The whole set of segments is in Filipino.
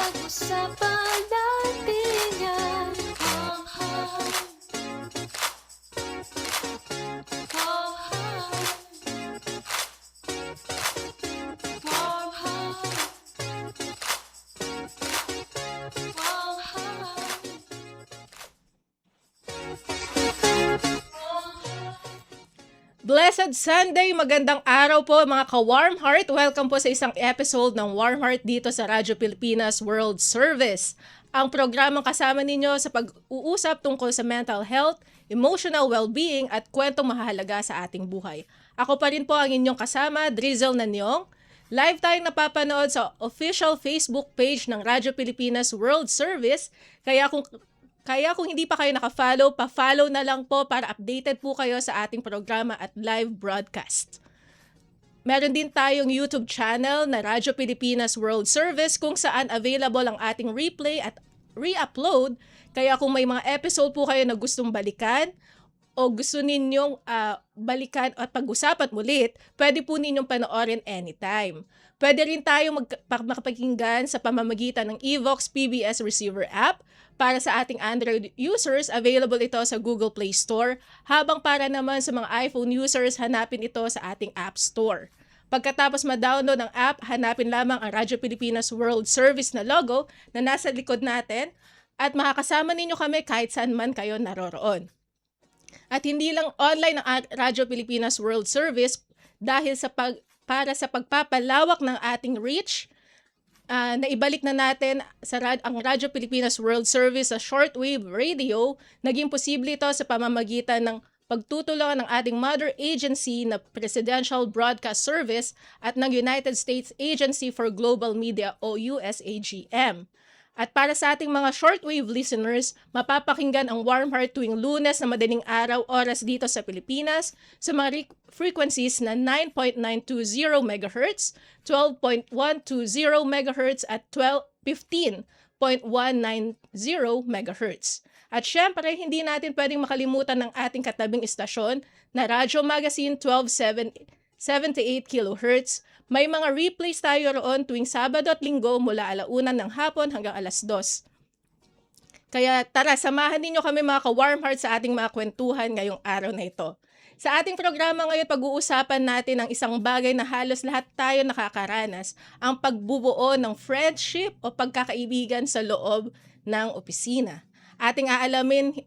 Pag-usapan natin yan. Blessed Sunday! Magandang araw po mga ka-Warm Heart. Welcome po sa isang episode ng Warm Heart dito sa Radyo Pilipinas World Service. Ang programang kasama ninyo sa pag-uusap tungkol sa mental health, emotional well-being at kwentong mahalaga sa ating buhay. Ako pa rin po ang inyong kasama, Drizzle Nanyong. Live tayong napapanood sa official Facebook page ng Radyo Pilipinas World Service. Kaya kung hindi pa kayo naka-follow, pa-follow na lang po para updated po kayo sa ating programa at live broadcast. Meron din tayong YouTube channel na Radyo Pilipinas World Service kung saan available ang ating replay at re-upload. Kaya kung may mga episode po kayo na gustong balikan o gusto ninyong balikan at pag-usapan ulit, pwede po ninyong panoorin anytime. Pwede rin tayong makapakinggan sa pamamagitan ng Evox PBS Receiver app. Para sa ating Android users, available ito sa Google Play Store, habang para naman sa mga iPhone users, hanapin ito sa ating App Store. Pagkatapos ma-download ang app, hanapin lamang ang Radyo Pilipinas World Service na logo na nasa likod natin at makakasama ninyo kami kahit saan man kayo naroroon. At hindi lang online ang Radyo Pilipinas World Service dahil para sa pagpapalawak ng ating reach, naibalik na natin ang Radyo Pilipinas World Service sa shortwave radio. Naging posible ito sa pamamagitan ng pagtutulungan ng ating mother agency na Presidential Broadcast Service at ng United States Agency for Global Media o USAGM. At para sa ating mga shortwave listeners, mapapakinggan ang Warm Heart tuwing Lunes na madaling araw oras dito sa Pilipinas sa mga frequencies na 9.920 MHz, 12.120 MHz at 15.190 MHz. At syempre, hindi natin pwedeng makalimutan ng ating katabing istasyon na Radyo Magazine 1278 kHz. May mga replays tayo roon tuwing Sabado at Linggo mula 1:00 ng hapon hanggang 2:00. Kaya tara, samahan ninyo kami mga ka-Warm Heart sa ating mga kwentuhan ngayong araw na ito. Sa ating programa ngayon, pag-uusapan natin ang isang bagay na halos lahat tayo nakakaranas, ang pagbubuo ng friendship o pagkakaibigan sa loob ng opisina. Ating aalamin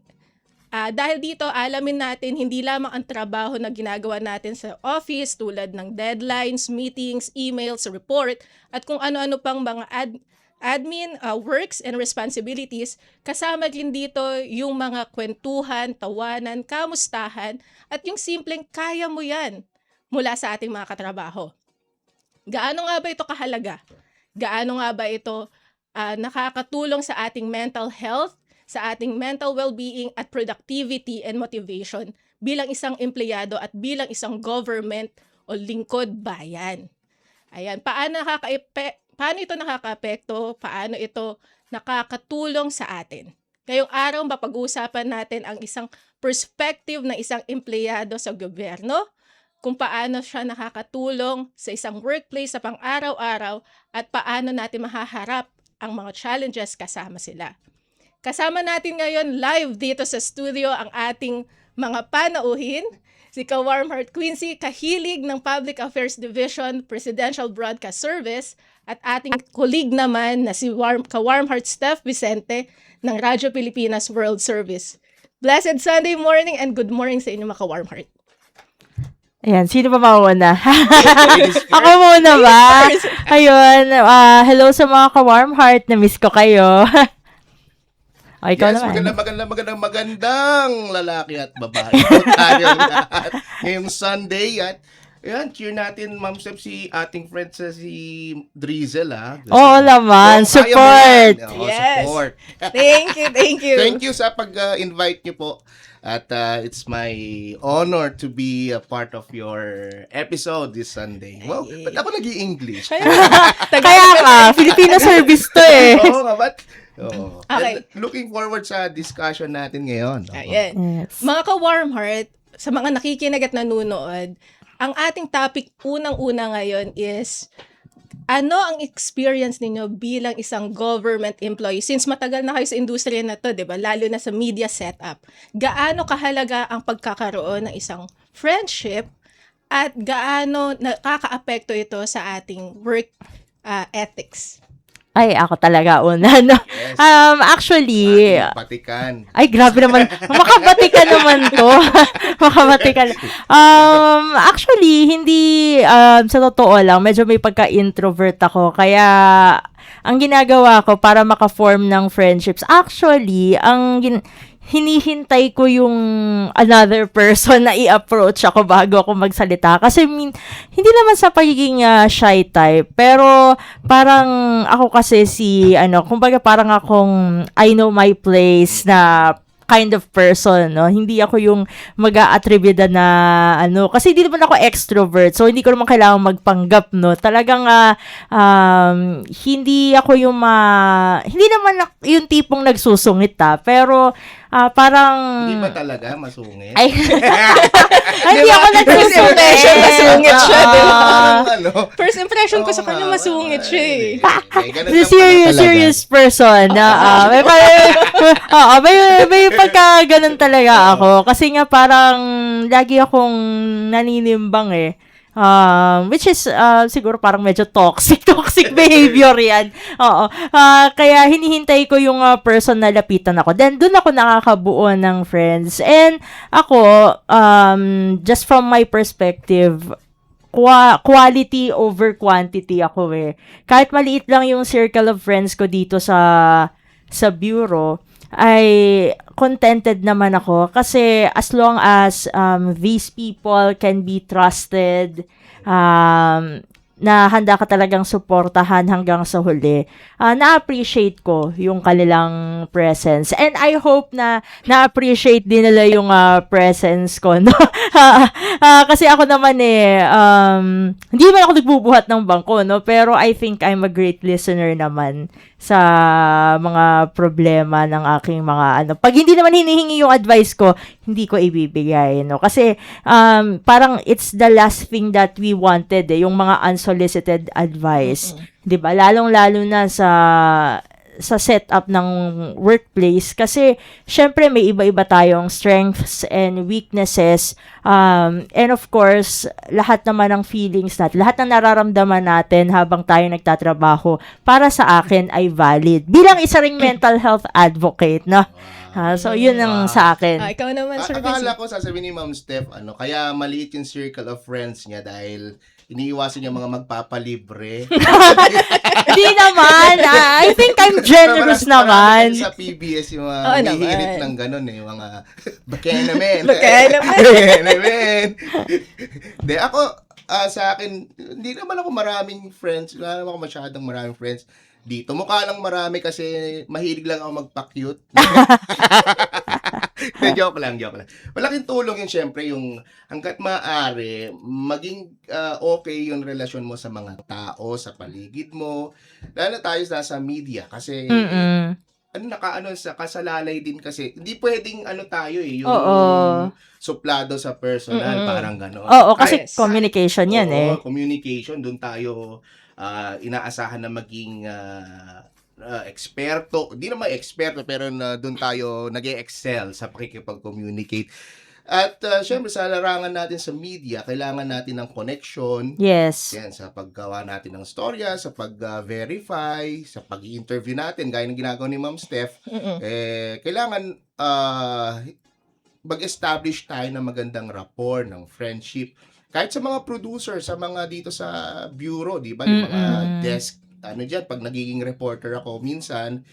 dahil dito, alamin natin hindi lamang ang trabaho na ginagawa natin sa office tulad ng deadlines, meetings, emails, report, at kung ano-ano pang mga admin works and responsibilities. Kasama din dito yung mga kwentuhan, tawanan, kamustahan, at yung simpleng kaya mo yan mula sa ating mga katrabaho. Gaano nga ba ito kahalaga? Gaano nga ba ito nakakatulong sa ating mental health, sa ating mental well-being at productivity and motivation bilang isang empleyado at bilang isang government o lingkod bayan. Ayan, paano ito nakakaapekto? Paano ito nakakatulong sa atin? Ngayong araw, mapag-uusapan natin ang isang perspective ng isang empleyado sa gobyerno, kung paano siya nakakatulong sa isang workplace sa pang-araw-araw at paano natin mahaharap ang mga challenges kasama sila. Kasama natin ngayon live dito sa studio ang ating mga panauhin, si ka-Warm Heart Quincy, kahilig ng Public Affairs Division, Presidential Broadcast Service, at ating colleague naman na si ka-Warm Heart Steph Vicente ng Radyo Pilipinas World Service. Blessed Sunday morning and good morning sa inyo mga ka-Warm Heart. Ayan, sino ba mauna? Ako muna ba? Ayun, hello sa mga ka-Warm Heart, na-miss ko kayo. O, ikaw naman. Magandang lalaki at babae. Tayo lahat. Ngayong Sunday at ayan, cheer natin, Ma'am Steph, si ating friend si Drizzle, Oo naman, support. Yes. Support. Thank you. Thank you sa pag-invite niyo po. At it's my honor to be a part of your episode this Sunday. Wow, ba't ako nag-i-English? Kaya ka, Filipino service to eh. Oo nga, ba't? Oo. Okay. And looking forward sa discussion natin ngayon. Ayan. Yes. Mga ka-Warm Heart, sa mga nakikinig at nanonood, ang ating topic unang-una ngayon is ano ang experience ninyo bilang isang government employee? Since matagal na kayo sa industriya na to, di ba? Lalo na sa media setup. Gaano kahalaga ang pagkakaroon ng isang friendship at gaano nakakaapekto ito sa ating work ethics? Ay, ako talaga una, no? Yes. Actually, Patikan. ay, grabe naman. Makabatikan naman to. Makabatikan. Actually, hindi, sa totoo lang, medyo may pagka-introvert ako. Kaya, ang ginagawa ko para maka-form ng friendships, actually, hinihintay ko yung another person na i-approach ako bago ako magsalita. Kasi hindi naman sa pagiging shy type, pero parang ako kasi kumbaga parang akong I know my place na kind of person, no? Hindi ako yung mag-a-attribute na kasi hindi naman ako extrovert, so hindi ko naman kailangan magpanggap, no? Talagang hindi ako yung hindi naman yung tipong nagsusungit, pero parang Hindi ba talaga masungit? ay hindi ako nagsusungit. Masungit siya, di ba? Ano? First impression ko sa Oo kanya, nga, masungit siya eh. Ganun The lang pala talaga. serious person na may pagka ganun talaga ako kasi nga parang lagi akong naninimbang which is siguro parang medyo toxic behavior yan. Oo. Kaya hinihintay ko yung person na lapitan ako. Then doon ako nakakabuo ng friends. And ako just from my perspective, quality over quantity ako Kahit maliit lang yung circle of friends ko dito sa bureau, ay contented naman ako kasi as long as these people can be trusted, na handa ka talagang suportahan hanggang sa huli, na-appreciate ko yung kanilang presence. And I hope na na-appreciate din nila yung presence ko, no? Kasi ako naman hindi man ako nagbubuhat ng bangko, no? Pero I think I'm a great listener naman sa mga problema ng aking mga pag hindi naman hinihingi yung advice ko, hindi ko ibibigay, no? Kasi parang it's the last thing that we wanted, yung mga unsolicited advice. 'Di ba? Lalong-lalo na sa setup ng workplace kasi syempre may iba-iba tayong strengths and weaknesses, and of course lahat naman ng feelings natin, lahat ng nararamdaman natin habang tayo nagtatrabaho para sa akin ay valid bilang isa ring mental health advocate, no? So yun ang sa akin. Ikaw naman, Sir Vince. Akala ko sasabihin ni Ma'am Steph, kaya maliit yung circle of friends niya dahil iniiwasan niya mga magpapalibre. Hindi naman. I think I'm generous naman. Sa PBS yung mga Oo hihirit naman. ng ganun yung mga bakena men. Bakena men. Bakena men. De, ako, sa akin, hindi naman ako maraming friends. Wala naman ako masyadong maraming friends dito. Mukha lang marami kasi mahilig lang ako magpa-cute. Joke lang. Malaking tulong yun syempre yung hanggat maaari, maging okay yung relasyon mo sa mga tao, sa paligid mo. Lalo tayo sa media kasi sa kasalalay din kasi hindi pwedeng tayo yung suplado sa personal, parang gano'n. Oo, kasi communication yan Communication, doon tayo inaasahan na maging eksperto, hindi naman eksperto, pero doon tayo nag-excel sa pakikipag-communicate. At syempre sa larangan natin sa media, kailangan natin ng connection. Yes. Yan, sa paggawa natin ng storya, sa pag-verify, sa pag-interview natin, gaya ng ginagawa ni Ma'am Steph, kailangan mag-establish tayo ng magandang rapport, ng friendship. Kahit sa mga producer, sa mga dito sa bureau, di ba? Yung mga desk, pag nagiging reporter ako, minsan,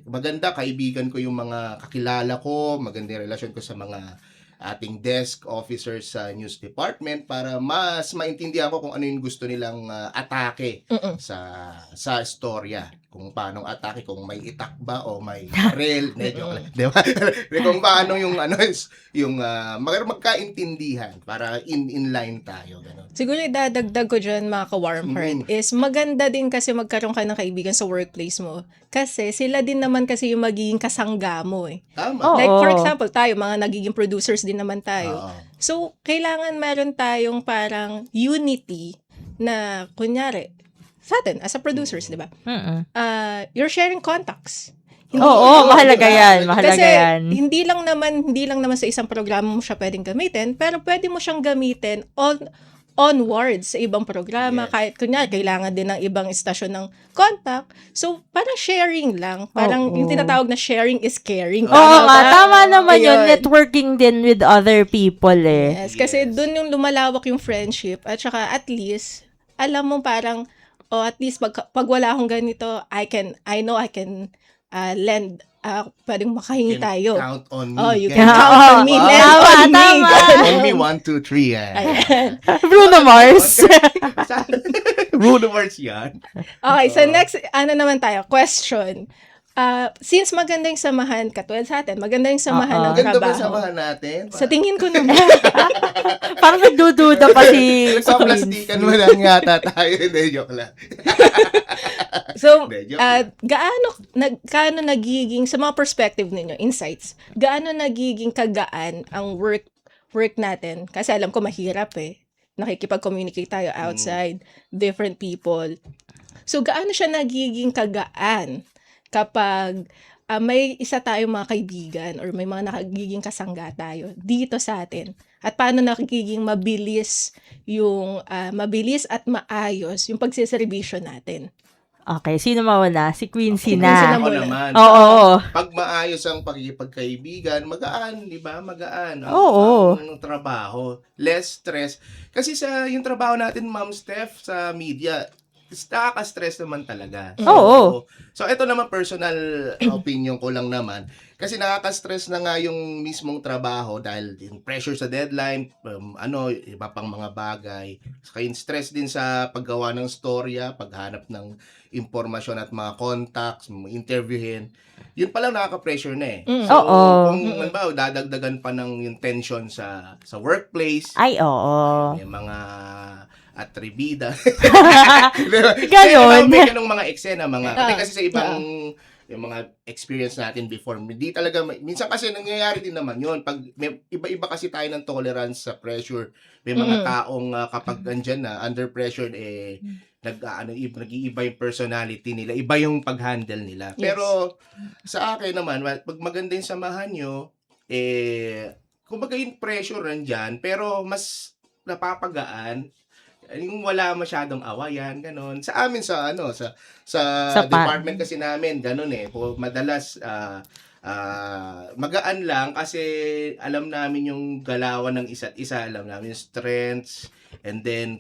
maganda, kaibigan ko yung mga kakilala ko, maganda yung relasyon ko sa mga ating desk officers sa news department para mas maintindihan ko kung ano yung gusto nilang atake sa storya. Kung paano atake, kung may itak ba o may barrel, di ba? Kung paano yung magkaintindihan para in line tayo, ganun. Siguro idadagdag ko dyan, mga ka-warm heart, is maganda din kasi magkaroon ka ng kaibigan sa workplace mo. Kasi sila din naman kasi yung magiging kasangga mo Tama. Like for example, tayo, mga nagiging producers din naman tayo. Oo. So, kailangan meron tayong parang unity na, kunyari, sa atin, as a producers, di ba? Mm-mm. You're sharing contacts. Oo, mahalaga yan. Mahalaga Kasi yan. hindi lang naman sa isang programa mo siya pwedeng gamitin, pero pwede mo siyang gamitin onwards sa ibang programa. Yes. Kahit kunyari, kailangan din ng ibang istasyon ng contact. So, parang sharing lang. Parang Oo. yung tinatawag na sharing is caring. Oo nga, ba? tama naman yun. Ayun. Networking din with other people eh. Yes, kasi dun yung lumalawak yung friendship. At saka at least, alam mo parang, at least pag wala akong ganito, I know I can lend, pwedeng makahingi Can tayo. count on me. Oh, you Ganun. can count on me. Wow. Lend on me. Tama. Ganun. On me, 1, 2, 3, yan. Ayan. Bruno Mars. Bruno Mars yan. Okay, so next, naman tayo? Question. Since maganda yung samahan, katulad sa atin, maganda yung samahan ng Maganda ba trabaho. samahan natin? Sa tingin ko naman. Parang nagdududa pa si Nagpa-plastikan mo lang yata tayo. Hindi, joke lang. So, Hindi, joke lang. gaano nagiging, sa mga perspective ninyo, insights, gaano nagiging kagaan ang work natin? Kasi alam ko mahirap nakikipag-communicate tayo outside, different people. So, gaano siya nagiging kagaan kapag may isa tayong mga kaibigan or may mga nakagiging kasangga tayo dito sa atin? At paano nagiging mabilis at maayos yung pagsiservisyo natin? Okay, sino mauna? Si Quincy Si Quincy na. na. Ako muna. naman. Oo. Pag maayos ang pakikipagkaibigan, magaan, di ba? Magaan. Oo. Ang trabaho. Less stress. Kasi yung trabaho natin, Ma'am Steph, sa media, nakaka-stress naman talaga. Oo. So, ito naman personal opinion ko lang naman. Kasi nakaka-stress na nga yung mismong trabaho dahil yung pressure sa deadline, iba pang mga bagay. Saka yung stress din sa paggawa ng storya, paghanap ng impormasyon at mga contacts, interviewin. Yun pa lang nakaka-pressure na eh. So, Oo. kung dadagdagan pa ng yung tension sa workplace, Ay, oo. may mga atribida. Ganon. May ganung mga eksena, kasi sa ibang yung mga experience natin before, hindi talaga, minsan kasi nangyayari din naman yun. Pag iba-iba kasi tayo ng tolerance sa pressure. May mga taong kapag andyan na, under pressure, nag-iiba yung personality nila, iba yung pag-handle nila. Yes. Pero sa akin naman, pag maganda yung samahan nyo, kumbaga yung pressure nandyan, pero mas napapagaan, yung wala masyadong awayan, ganon. Sa amin sa department kasi namin, ganon madalas magaan lang kasi alam namin yung galawan ng isa't isa, alam namin yung strengths, and then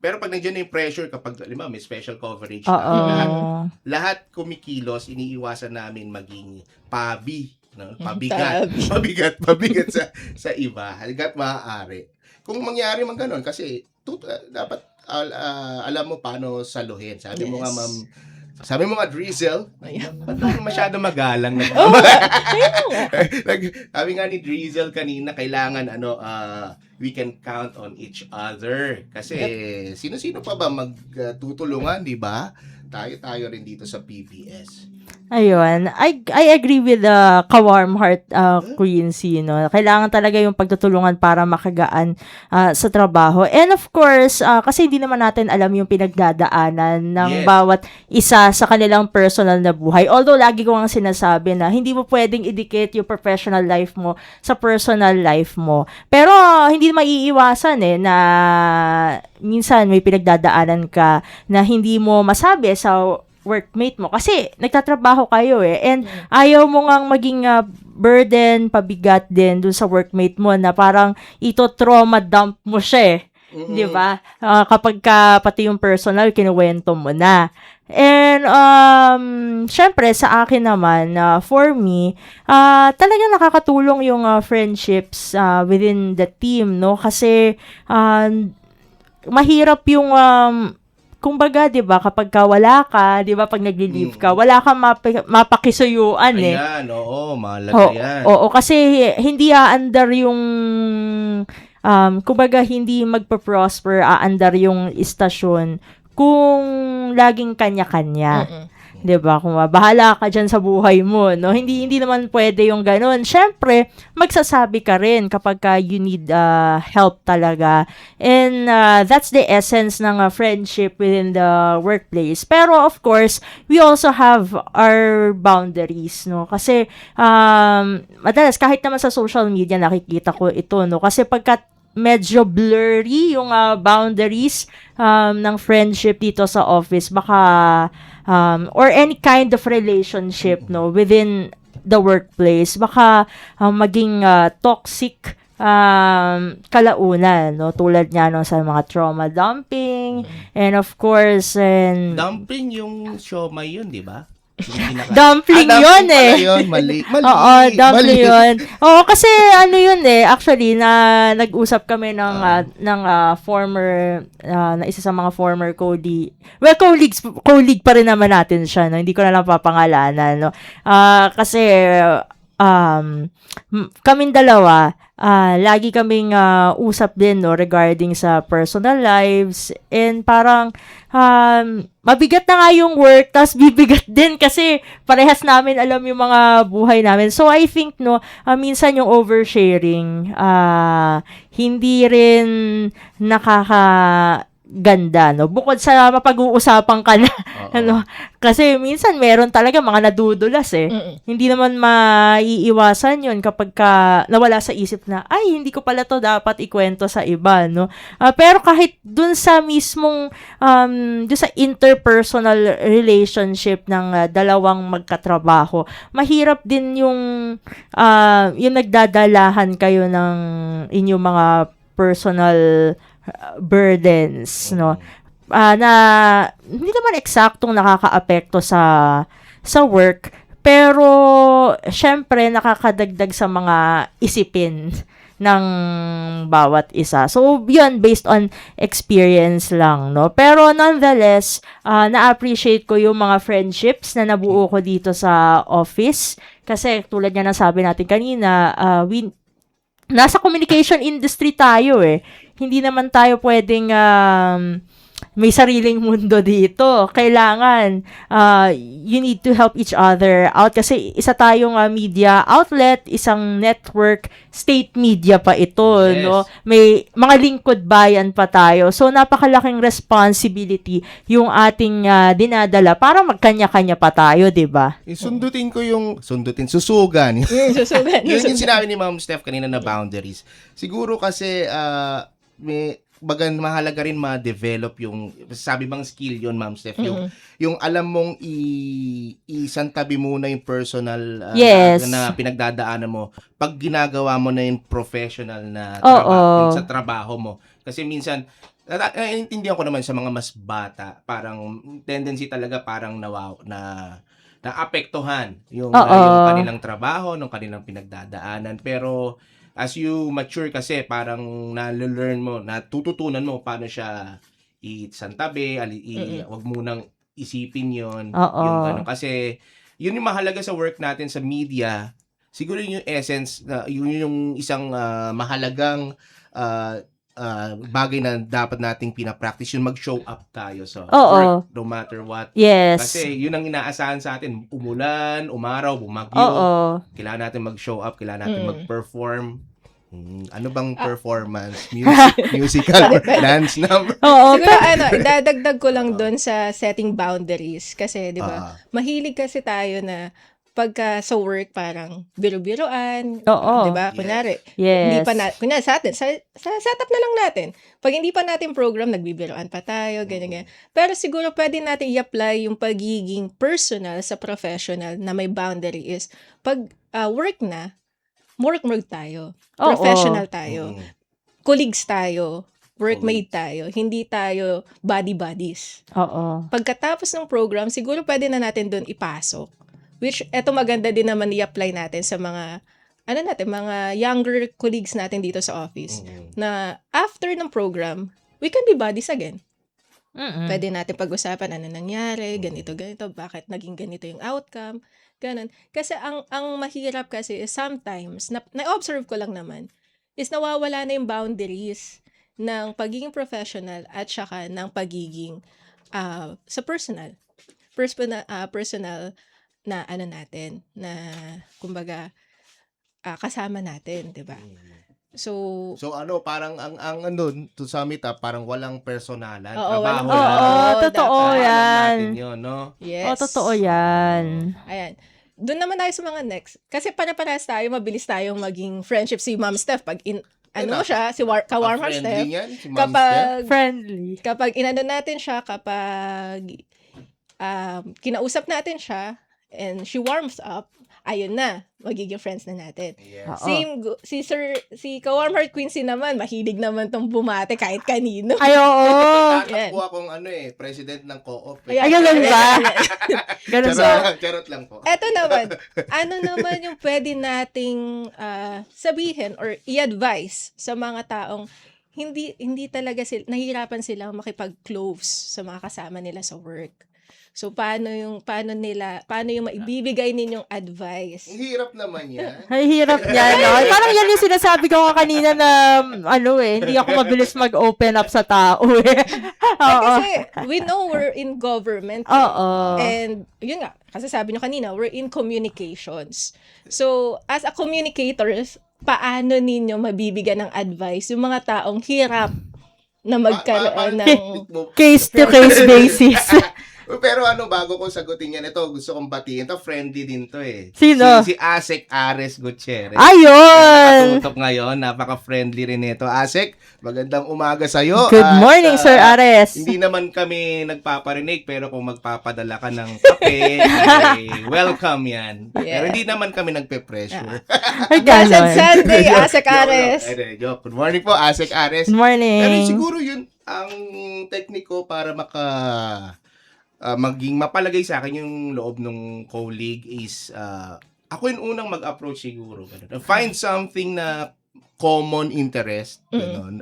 pero pag nandiyan na yung pressure, kapag may special coverage Oo. lahat kumikilos, iniiwasan namin maging pabigat sa iba, hangga't maaari. Kung mangyari man ganon, kasi dapat alam mo paano saluhin. Sabi mo nga, ma'am, sabi mo nga, Drizzle, ba't naman masyado magalang na sabi nga ni Drizzle kanina, kailangan we can count on each other. Kasi sino-sino pa ba magtutulungan, di ba? Tayo rin dito sa PBS. Ayun. I agree with the ka-warm heart Quincy, no? Kailangan talaga yung pagtutulungan para makagaan sa trabaho. And of course, kasi hindi naman natin alam yung pinagdadaanan ng Yes. bawat isa sa kanilang personal na buhay. Although, lagi ko ang sinasabi na hindi mo pwedeng idikit yung professional life mo sa personal life mo. Pero, hindi maiiwasan na minsan may pinagdadaanan ka na hindi mo masabi sa workmate mo kasi nagtatrabaho kayo and ayaw mo ngang maging burden, pabigat din dun sa workmate mo na parang ito trauma dump mo siya di ba? Kapag pati yung personal kinuwento mo na. And syempre sa akin naman for me talagang nakakatulong yung friendships within the team, no? Kasi mahirap yung kumbaga, 'di ba, kapag wala ka, 'di ba, pag nagli-leave ka, wala kang mapakisuyuan Ayan, oo, mahalaga yan. Oo, kasi hindi aandar yung kumbaga hindi magpo-prosper, aandar yung istasyon kung laging kanya-kanya. Mm-mm. 'Di ba? Kung bahala ka diyan sa buhay mo, no? Hindi naman pwede yung ganun. Syempre, magsasabi ka rin kapag you need help talaga. And that's the essence ng friendship within the workplace. Pero of course, we also have our boundaries, no? Kasi madalas kahit naman sa social media nakikita ko ito, no? Kasi pagka medyo blurry yung boundaries ng friendship dito sa office, baka or any kind of relationship, no, within the workplace, baka maging toxic kalaunan, no, tulad niya no, sa mga trauma dumping, and of course, and Dumpling yung siomay yun, di ba? dumpling yun pala eh. Yun. Mali. Oo, dumpling yun. Oo, kasi ano yun eh, actually, nag-usap kami ng former, na isa sa mga former colleague. Well, colleague pa rin naman natin siya, no? Hindi ko na lang papangalanan, no? Kasi, kaming dalawa, lagi kaming usap din, no, regarding sa personal lives, and parang mabigat na nga yung work, tas bibigat din kasi parehas namin alam yung mga buhay namin. So I think, no, minsan yung oversharing hindi rin nakakaganda, no, bukod sa mapag-uusapan ka na ano, kasi minsan meron talaga mga nadudulas eh. Mm-mm. Hindi naman maiiwasan yun kapag nawala sa isip na, ay, hindi ko pala to dapat ikwento sa iba, no? Pero kahit dun sa mismong, dun sa interpersonal relationship ng dalawang magkatrabaho, mahirap din yung nagdadalahan kayo ng inyong mga personal burdens, no? Na hindi naman eksaktong nakakaapekto sa work, pero syempre nakakadagdag sa mga isipin ng bawat isa. So, yun, based on experience lang, no? Pero nonetheless, na-appreciate ko yung mga friendships na nabuo ko dito sa office. Kasi tulad nga ng sabi natin kanina, nasa communication industry tayo eh. Hindi naman tayo pwedeng may sariling mundo dito. Kailangan, you need to help each other out kasi isa tayong media outlet, isang network, state media pa ito, Yes. no? May mga lingkod bayan pa tayo. So, napakalaking responsibility yung ating dinadala para magkanya-kanya pa tayo, di ba? Susugan. Susugan. Yun yung sinabi ni Ma'am Steph kanina na boundaries. Siguro kasi, mahalaga rin ma-develop yung, sabi bang skill yun, Ma'am Steph, yung alam mong isantabi muna yung personal Yes. na pinagdadaanan mo pag ginagawa mo na yung professional na Oo. sa trabaho mo. Kasi minsan, naiintindihan ko naman sa mga mas bata, parang tendency talaga parang naapektuhan yung kanilang trabaho, yung kanilang pinagdadaanan. Pero as you mature kasi parang na-learn mo, natututunan mo paano siya isantabi, wag mo nang isipin yon yung ano. Kasi yun yung mahalaga sa work natin sa media. Siguro yun yung essence, yun yung isang mahalagang bagay na dapat nating pinapractice, yung mag-show up tayo sa work no matter what. Yes. Kasi yun ang inaasahan sa atin, umulan, umaraw, bumagyo. Kailangan natin mag-show up, kailangan natin mag-perform. Ano bang performance? Musical or dance number? Siguro idadagdag ko lang doon sa setting boundaries kasi 'di ba? Mahilig kasi tayo na pagka sa work parang biro-biroan, 'di ba? Kunyari, hindi pa kunyari sa atin, sa setup na lang natin. Pag hindi pa natin program, nagbibiroan pa tayo, ganyan. Pero siguro pwede natin i-apply yung pagiging personal sa professional na may boundary is pag work na, work tayo. Professional tayo. Colleagues tayo. Workmate tayo. Hindi tayo body-buddies. Pagkatapos ng program, siguro pwede na natin doon ipasok. Which, eto maganda din naman i-apply natin sa mga, mga younger colleagues natin dito sa office. Na after ng program, we can be buddies again. Pwede natin pag-usapan ano nangyari, ganito, bakit naging ganito yung outcome. Ganun. Kasi ang mahirap kasi is sometimes, na-observe ko lang naman, is nawawala na yung boundaries ng pagiging professional at saka ng pagiging sa personal na ano natin, na kumbaga kasama natin, 'di ba? So So parang ang ano to sum it up, parang walang personalan, Oo, trabaho walang- lang. Oo, totoo dapat yan. Alam natin 'yon, no? yes. Oh, totoo yan. Ayan. Doon naman tayo sa mga next. Kasi para-parehas tayo, mabilis tayong maging friendship si Ma'am Steph. Pag siya, si ka-Warm Heart Friendly Steph, niyan, si Ma'am Steph. Friendly. kapag inano natin siya, kapag kinausap natin siya, and she warms up, ayun na, magiging friends na natin. Yes. Oo. Si ka-Warm Heart Quincy naman, mahilig naman tong bumate kahit kanino. Ay, oo. Tatakbo akong president ng co-op. Ayan. Ay, ganun ba? Ganun ba? Charot lang po. Eto naman, ano naman yung pwede nating sabihin or i-advise sa mga taong hindi talaga nahihirapan silang makipag-close sa mga kasama nila sa work. So paano yung maibibigay ninyong advice? Ang hirap naman yan. Ay, hirap niya, no? Parang yan yung sinasabi ko kanina na, hindi ako mabilis mag-open up sa tao, Kasi we know we're in government. Oo. And yun nga, kasi sabi nyo kanina, we're in communications. So as a communicators, paano ninyo mabibigyan ng advice yung mga taong hirap na magkaroon ng... Case-to-case basis. Pero bago ko sagutin yan, ito, gusto kong batiin. Ito, friendly din to eh. Sino? Si Asek Ares Gutierrez. Ayun! Katutok ngayon, napaka-friendly rin ito. Asek, magandang umaga sa'yo. Good At, morning, Sir Ares. Hindi naman kami nagpaparinig, pero kung magpapadala ka ng kape, welcome yan. Yeah. Pero hindi naman kami nagpe-pressure. Ay, Blessed ganon. Sunday, Asek Ares. Joke. Good morning po, Asek Ares. Good morning. Pero siguro yun, ang tekniko para maging mapalagay sa akin yung loob ng colleague is ako yung unang mag-approach siguro. Find something na common interest. Ganun.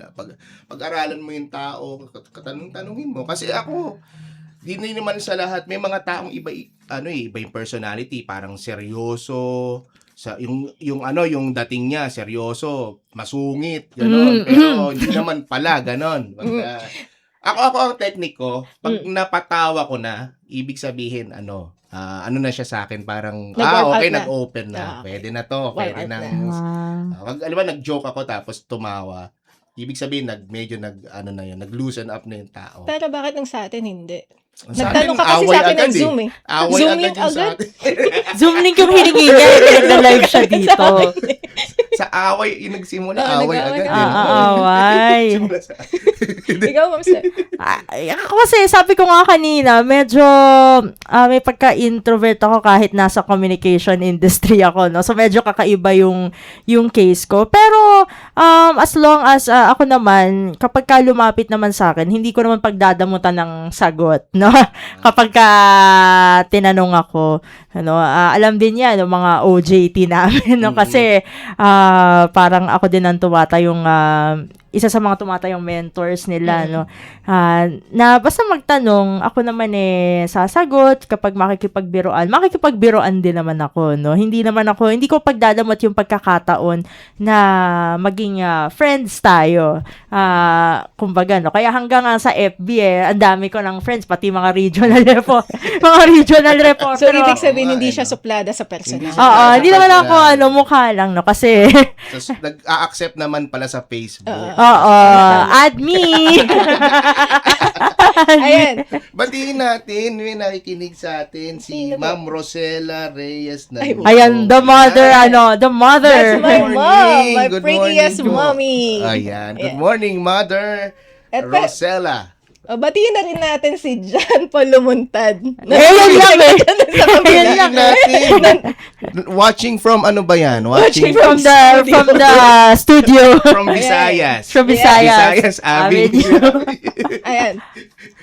Pag-aralan mo yung tao, katanong-tanungin mo. Kasi ako, di naman sa lahat, may mga taong iba yung personality, parang seryoso, yung dating niya seryoso, masungit, gano'n. Pero hindi naman pala gano'n. Ako ang technique ko, pag napatawa ko na, ibig sabihin ano na siya sa akin, parang Nag-work okay, out na. nag-open na. Pwede na to, pwede out na. Wow. Alam mo, nag-joke ako tapos tumawa. Ibig sabihin nag-loosen up na yung tao. Pero bakit ang sa atin hindi? Sa Nagtanong ka atin, kasi away sa akin agad ng Zoom eh. Away Zoom agad yung yung sa agad. atin. Zoom link yung hiningi niya. Nag-live siya dito. Sa away, yung nagsimula, Oo, away nag-away agad. na. Away. Simula sa- Ikaw, Ma'am Steph. Ako kasi, sabi ko nga kanina, medyo may pagka-introvert ako kahit nasa communication industry ako, no? So, medyo kakaiba yung case ko. Pero, as long as ako naman, kapag ka lumapit naman sa akin, hindi ko naman pagdadamutan ng sagot, no? Kapag ka tinanong ako, alam din yan, yung mga OJT namin, no? Kasi, parang ako din ang tumatayong isa sa mga tumatayong mentors nila, no? Na basta magtanong, ako naman sasagot kapag makikipagbiroan din naman ako, no? Hindi ko pagdadamot yung pagkakataon na maging friends tayo. Kumbaga, no? Kaya hanggang sa FB, ang dami ko ng friends, pati mga regional reporter. So, ibig sabihin, Oo nga, hindi eh, siya no? suplada sa personal. Hindi Oo, siya- hindi naman ako, mukha lang, no? Kasi, Tapos nag-a-accept naman pala sa Facebook. oo, add me. Ayan. Batiin natin, may nakikinig sa atin si Sino po? Ma'am Rosella Reyes na. Ay, Ayan, the mother, the mother. That's my Good mom, morning, my good prettiest morning po. mommy. Ayan, good Yeah. morning, Mother At Rosella. batiin na rin natin si John Paul Lumuntad. Ayun lang eh. Batiin natin. Watching from ano ba yan? Watching From the studio. from Visayas. From Visayas. Visayas Avenue. Ayan.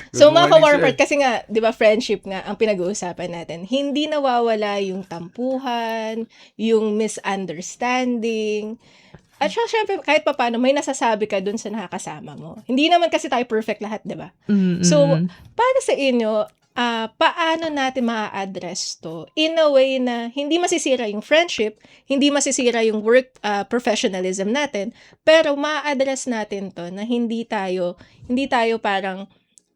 Good So, mga morning, ka-warm sir. heart, kasi nga, di ba, friendship nga ang pinag-uusapan natin. Hindi nawawala yung tampuhan, yung misunderstanding. At saka, syempre, kahit papaano, may nasasabi ka dun sa nakakasama mo. Hindi naman kasi tayo perfect lahat, di ba? So, para sa inyo, paano natin ma-address to in a way na hindi masisira yung friendship, hindi masisira yung work professionalism natin, pero ma-address natin to na hindi tayo parang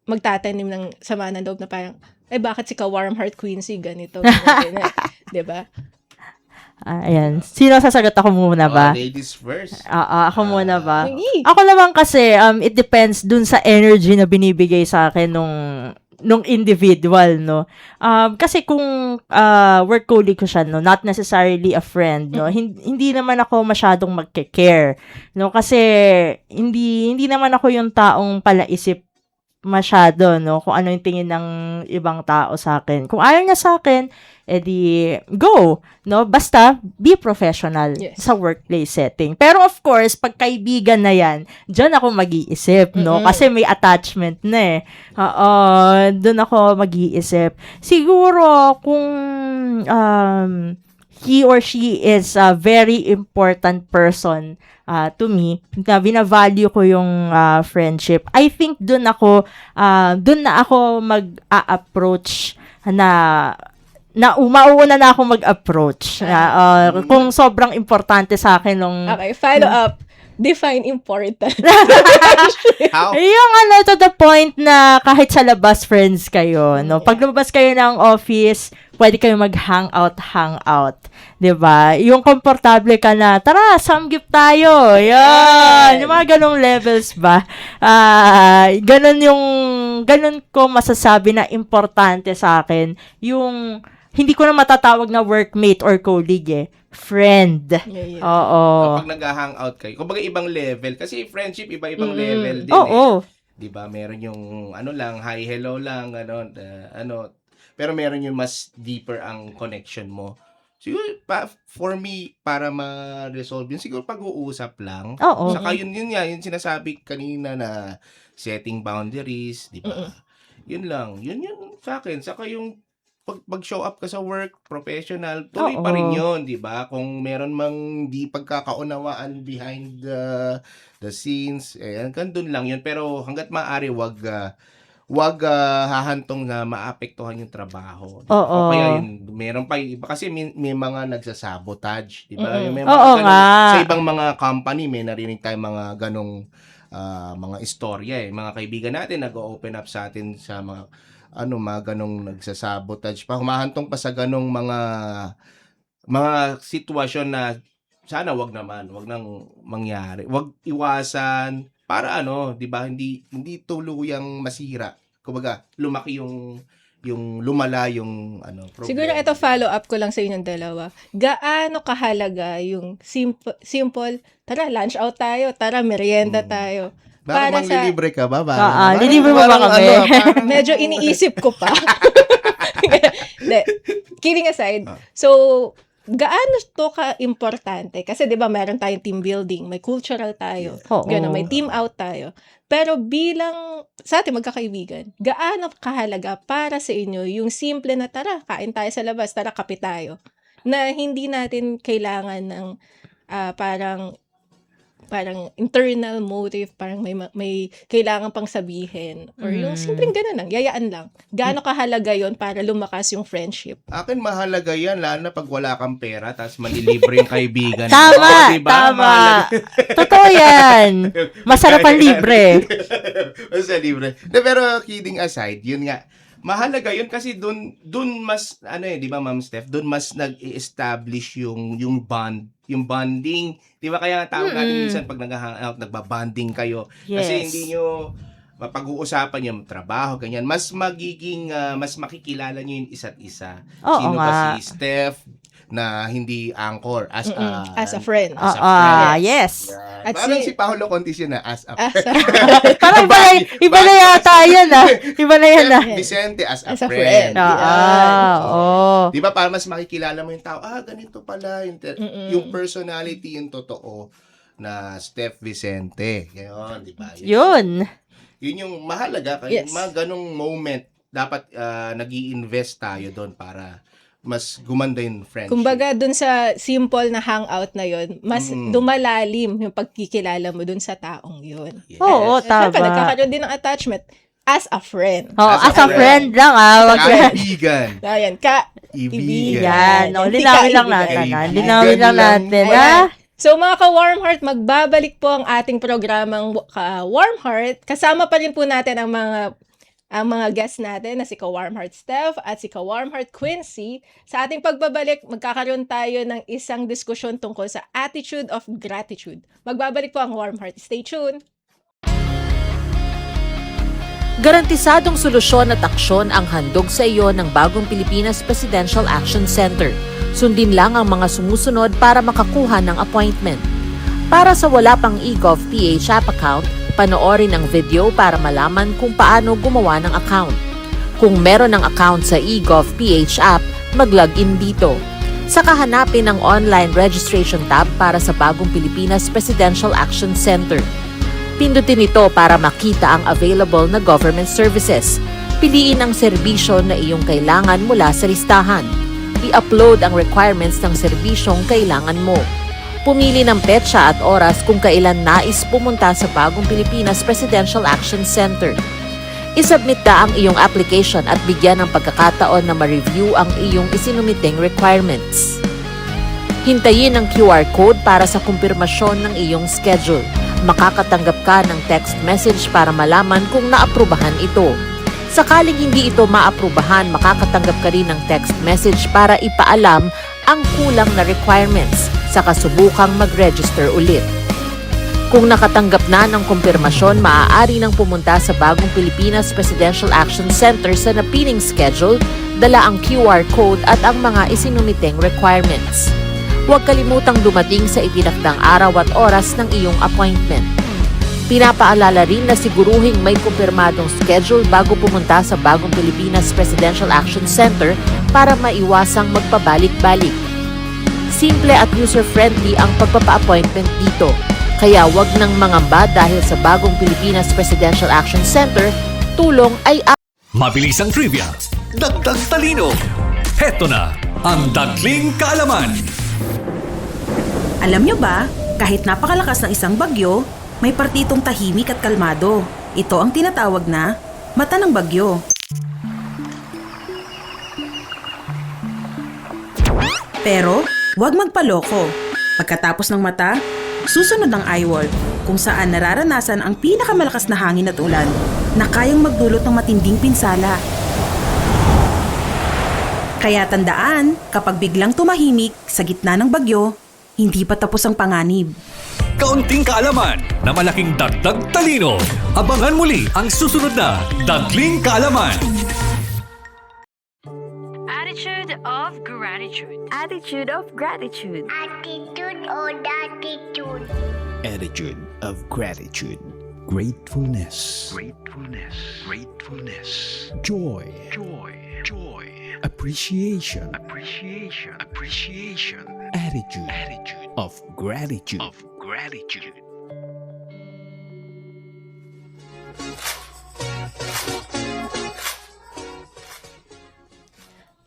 magtatanim ng sama ng loob na parang, bakit si ka-warm heart Quincy ganito, ganyan, di ba? Ayan. Sino sasagot? Ako muna ba? Ladies first. Ako muna ba? Sige. Ako naman kasi, it depends dun sa energy na binibigay sa akin nung individual, no? Kasi kung work colleague ko siya, no, not necessarily a friend, no, hindi naman ako masyadong magke-care, no, kasi hindi naman ako yung taong palaisip masyado, no, kung ano yung tingin ng ibang tao sa akin. Kung ayaw niya sa akin, edi go, no? Basta be professional sa workplace setting. Pero of course, pag kaibigan na yan, dyan ako mag-iisip, no? Kasi may attachment na eh. Doon ako mag-iisip. Siguro, kung he or she is a very important person to me, na binavalue ko yung friendship, I think doon na ako mag-a-approach mauuna na ako mag-approach. Kung sobrang importante sa akin nung... Okay, follow up. Define important. How? Yung to the point na kahit sa labas friends kayo, no? Pag lumabas kayo ng office, pwede kayo hangout. 'Di ba? Yung komportable ka na, tara, samgyup tayo. Yan. Yung mga ganong levels ba? Ganun ko masasabi na importante sa akin. Yung hindi ko na matatawag na workmate or colleague friend. Yeah. Oo. Kapag nag-hangout kayo, kumbaga ibang level. Kasi friendship, iba-ibang level din Oo. Diba? Meron yung hi, hello lang, pero meron yung mas deeper ang connection mo. Siguro, for me, para ma-resolve yun, siguro pag-uusap lang. Oo. Saka yun nga, yung sinasabi kanina na setting boundaries, di ba? Yun lang. Yun sa akin. Saka yung pag-show up ka sa work, professional, tuloy pa rin yun, di ba? Kung meron mang di pagkakaunawaan behind the scenes, hanggang dun lang yun. Pero hanggat maaari, wag hahantong na maapektuhan yung trabaho. Diba? Oo. O kaya yun, meron pa yung iba kasi may mga nagsasabotage, di ba? May mga Oo ganun, nga. sa ibang mga company, may narinig tayong mga ganong mga istorya mga kaibigan natin nag-open up sa atin sa mga ganong nagsasabotage pa, humahantong pa sa ganong mga sitwasyon na sana wag nang mangyari. Wag iwasan para 'di ba, hindi tuluyang masira. Kumbaga, lumaki yung lumala yung problema. Siguro ito follow up ko lang sa inyong dalawa. Gaano kahalaga yung simple, tara lunch out tayo, tara merienda tayo. Para manglilibre ka ba? Lilibre mo ba kami? Medyo iniisip ko pa. Kidding aside. So, gaano to ka-importante? Kasi 'di ba meron tayong team building, may cultural tayo, may team out tayo. Pero bilang sa ating magkakaibigan, gaano kahalaga para sa inyo yung simple na tara, kain tayo sa labas, tara kape tayo. Na hindi natin kailangan ng parang internal motive, parang may kailangan pang sabihin. Or yung simpleng ganun lang, yayaan lang. Gaano kahalaga yon para lumakas yung friendship? Akin mahalaga yan, lalo na pag wala kang pera, tapos manilibre yung kaibigan. Tama, diba? tama. Totoo yan. Masarap ang libre. Masarap libre. Pero kidding aside, yun nga, mahalaga yun kasi dun mas, di ba Ma'am Steph, dun mas nag-establish yung bonding. Di ba kaya tawag natin minsan pag nag-hangout, nagbabonding kayo. Yes. Kasi hindi nyo mapag-uusapan yung trabaho, ganyan. Mas mas makikilala nyo yung isa't isa. Oo Sino nga. ba si Steph na hindi anchor as a friend. Yes. At Parang si Paolo Contis yun na as a friend. Parang iba na yata yan Iba na yan Vicente as a As a friend. friend. Di ba para mas makikilala mo yung tao, ganito pala yung personality, yung totoo na Steph Vicente. Ngayon, di ba? Yun yung mahalaga kasi mga ganong moment dapat nag-i-invest tayo doon para mas gumanda yung friendship. Kumbaga, dun sa simple na hangout na yon, mas lumalalim yung pagkikilala mo dun sa taong yun. Yes. Oo, tama. Siyempre, nagkakaroon din ng attachment as a friend. As a friend lang Kaibigan. Ayan, Ibigan. Hindi Linawin lang kaibigan. natin. Linawin lang natin. So mga ka-Warm Heart, magbabalik po ang ating programang Warm Heart. Kasama pa rin po natin ang mga ang mga guests natin na si Ka-Warm Heart Steph at si Ka-Warm Heart Quincy. Sa ating pagbabalik, magkakaroon tayo ng isang diskusyon tungkol sa attitude of gratitude. Magbabalik po ang Warm Heart. Stay tuned! Garantisadong solusyon at aksyon ang handog sa iyo ng Bagong Pilipinas Presidential Action Center. Sundin lang ang mga sumusunod para makakuha ng appointment. Para sa wala pang eGov PH app account, panoorin ang video para malaman kung paano gumawa ng account. Kung meron ng account sa eGov PH app, mag-login dito. Saka hanapin ang online registration tab para sa Bagong Pilipinas Presidential Action Center. Pindutin ito para makita ang available na government services. Piliin ang serbisyo na iyong kailangan mula sa listahan. I-upload ang requirements ng serbisyong kailangan mo. Pumili ng petsa at oras kung kailan nais pumunta sa Bagong Pilipinas Presidential Action Center. I-submit na ang iyong application at bigyan ng pagkakataon na ma-review ang iyong isinumiting requirements. Hintayin ang QR code para sa kumpirmasyon ng iyong schedule. Makakatanggap ka ng text message para malaman kung naaprubahan ito. Sakaling hindi ito maaprubahan, makakatanggap ka rin ng text message para ipaalam ang kulang na requirements sa kasubukang mag-register ulit. Kung nakatanggap na ng kumpirmasyon, maaari nang pumunta sa Bagong Pilipinas Presidential Action Center sa napiling schedule, dala ang QR code at ang mga isinumiteng requirements. Huwag kalimutang dumating sa itinakdang araw at oras ng iyong appointment. Pinapaalala rin na siguruhing may kumpirmadong schedule bago pumunta sa Bagong Pilipinas Presidential Action Center para maiwasang magpabalik-balik. Simple at user-friendly ang pagpapa-appointment dito. Kaya wag nang mangamba dahil sa Bagong Pilipinas Presidential Action Center, tulong ay Mabilis ang trivia, dagdag talino. Heto na ang Dagling Kaalaman. Alam nyo ba, kahit napakalakas ng isang bagyo, may partitong tahimik at kalmado. Ito ang tinatawag na mata ng bagyo. Pero, huwag magpaloko. Pagkatapos ng mata, susunod ang eyewall, kung saan nararanasan ang pinakamalakas na hangin at ulan na kayang magdulot ng matinding pinsala. Kaya tandaan, kapag biglang tumahimik sa gitna ng bagyo, hindi pa tapos ang panganib. Kaunting kaalaman na malaking dagdag talino. Abangan muli ang susunod na Dagling Kaalaman. Attitude of gratitude. Attitude of gratitude. Attitude or attitude. Attitude of gratitude. Gratefulness. Gratefulness, gratefulness, Joy. joy, joy, Appreciation. appreciation, appreciation, Attitude attitude of gratitude. of gratitude.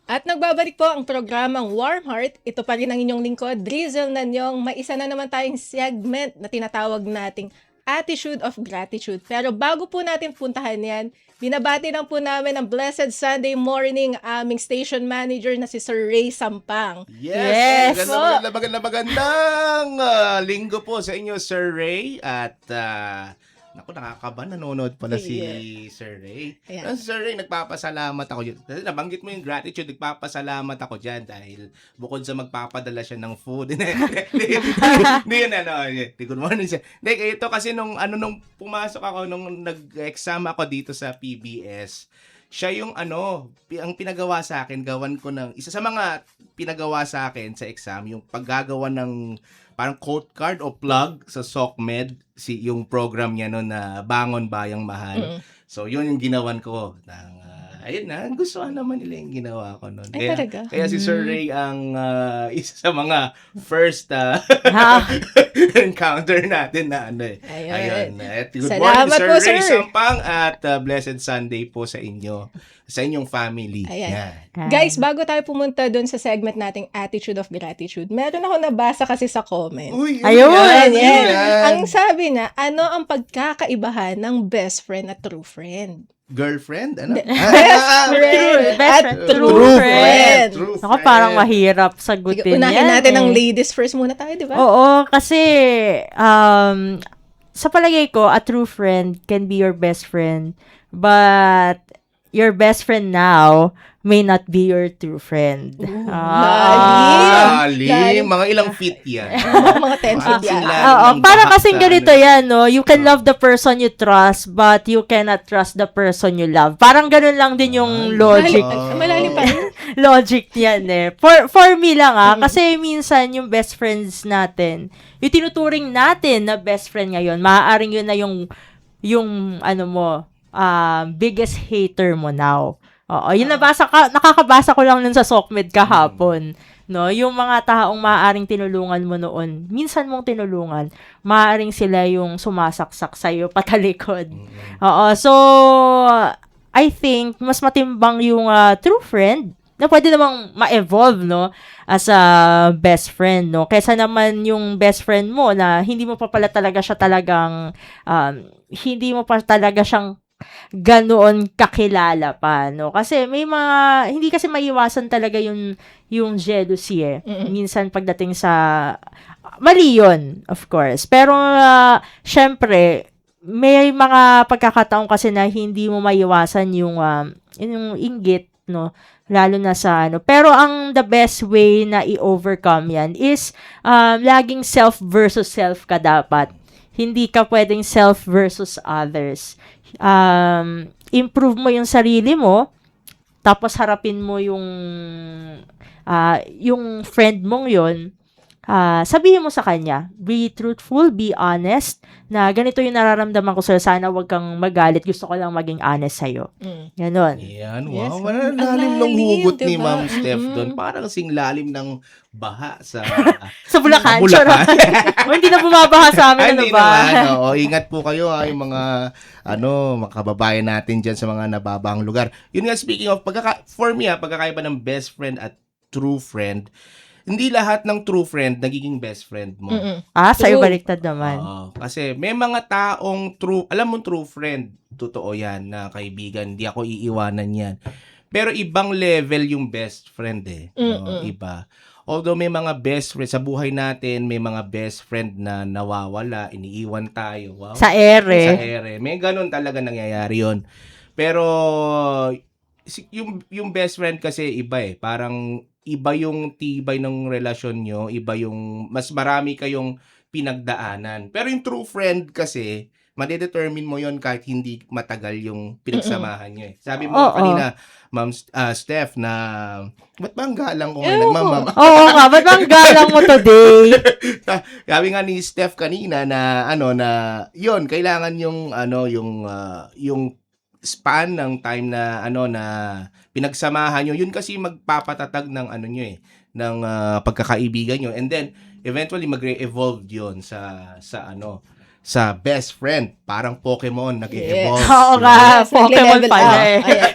At nagbabalik po ang programang Warm Heart. Ito pa rin ang inyong lingkod, Drizzle Nanyong. May isa na naman tayong segment na tinatawag nating Attitude of Gratitude. Pero bago po natin puntahan yan, binabati lang po namin ang Blessed Sunday Morning aming station manager na si Sir Ray Sampang. Yes! Yes! Magandang linggo po sa inyo, Sir Ray. At naku, nakakaban, nanonood pala si Sir Ray. Ayan. Sir Ray, nagpapasalamat ako dyan. Nabanggit mo yung gratitude, nagpapasalamat ako dyan dahil bukod sa magpapadala siya ng food. Hindi yun, good morning siya. Hindi, ito kasi nung pumasok ako, nung nag-exam ako dito sa PBS, siya yung ang pinagawa sa akin, gawan ko ng, isa sa mga pinagawa sa akin sa exam, yung paggagawa ng parang quote card o plug sa SOCMED, yung program niya noon na Bangon Bayang Mahal. So, yun yung ginawan ko. Ayun na, gusto naman nila yung ginawa ko noon. Ay, talaga? Kaya si Sir Ray ang isa sa mga first encounter natin na Ayun. At good Salamat morning, Sir po, Ray sir. Sampang, at Blessed Sunday po sa inyo, sa inyong family. Ayan. Yan. Guys, bago tayo pumunta doon sa segment nating Attitude of Gratitude, meron ako nabasa kasi sa comment. Uy, Ayun! Yan. yan. Ang sabi na, ano ang pagkakaibahan ng best friend at true friend? Girlfriend? Ano? Best friend Best at true friend. True Ako parang mahirap Sige, sagutin unahin yan. natin ang eh. ladies first muna tayo, di ba? Oo, kasi sa palagay ko, a true friend can be your best friend. But your best friend now may not be your true friend. Lalim. Mga ilang feet yan. Mga 10 feet yan. Parang kasing ganito yan, no? You can love the person you trust, but you cannot trust the person you love. Parang ganun lang din yung logic. Malalim pa rin. Logic yan eh. For me lang kasi minsan yung best friends natin, yung tinuturing natin na best friend ngayon, maaaring yun na yung ano mo, biggest hater mo now. Oo, yun nakakabasa ko lang nun sa SOCMED kahapon. No, yung mga taong maaaring tinulungan mo noon, minsan mong tinulungan, maaaring sila yung sumasaksak sa'yo patalikod. Oo, so I think mas matimbang yung true friend na pwede namang ma-evolve, no, as a best friend, no, kaysa naman yung best friend mo na hindi mo pa pala talaga siya talagang hindi mo pa talaga siyang ganoon kakilala pa, no? Kasi may mga, hindi kasi maiwasan talaga yung jealousy eh. Minsan pagdating sa, mali yun, of course. Pero, syempre, may mga pagkakataon kasi na hindi mo maiwasan yung inggit, no? Lalo na sa Pero ang the best way na i-overcome yan is, laging self versus self ka dapat. Hindi ka pwedeng self versus others. Improve mo yung sarili mo, tapos harapin mo yung friend mong yun, sabihin mo sa kanya, be truthful, be honest, na ganito yung nararamdaman ko sa'yo, sana wag kang magalit, gusto ko lang maging honest sa'yo. Ganon. Yan, Yes, wow. Lalim ng hugot ni diba? Ma'am Steph doon. Parang kasing lalim ng baha sa Sa Bulacan. Bulacan. Hindi na bumabaha sa amin, ano Hindi ba? naman. Ingat po kayo yung mga mga kababayan natin dyan sa mga nababahang lugar. Yun nga, speaking of, for me pagkakaiba ng best friend at true friend, hindi lahat ng true friend nagiging best friend mo. Sa'yo baliktad naman. Kasi may mga taong alam mo true friend, totoo yan na kaibigan, hindi ako iiwanan yan. Pero ibang level yung best friend eh. No? Iba. Although may mga best friend sa buhay natin, may mga best friend na nawawala, iniiwan tayo. Wow. Sa ere. May ganun talaga nangyayari yon. Pero yung best friend kasi iba eh. Parang iba yung tibay ng relasyon nyo, iba yung mas marami kayong pinagdaanan. Pero yung true friend kasi, madedetermine mo yon kahit hindi matagal yung pinagsamahan nyo eh. Sabi mo kanina, Ma'am Steph, na ba't ba ang galang ko ngayon? Oo nga, ba't ba ang galang mo today? Sabi nga ni Steph kanina na na yon kailangan yung span ng time na na pinagsamahan nyo, yun kasi magpapatatag ng nyo eh, ng pagkakaibigan nyo, and then eventually magre-evolve yun sa best friend, parang Pokemon nag-e-evolve. Yes. Oo nga, Yes, Pokemon nag-level pala up. eh. Ayan.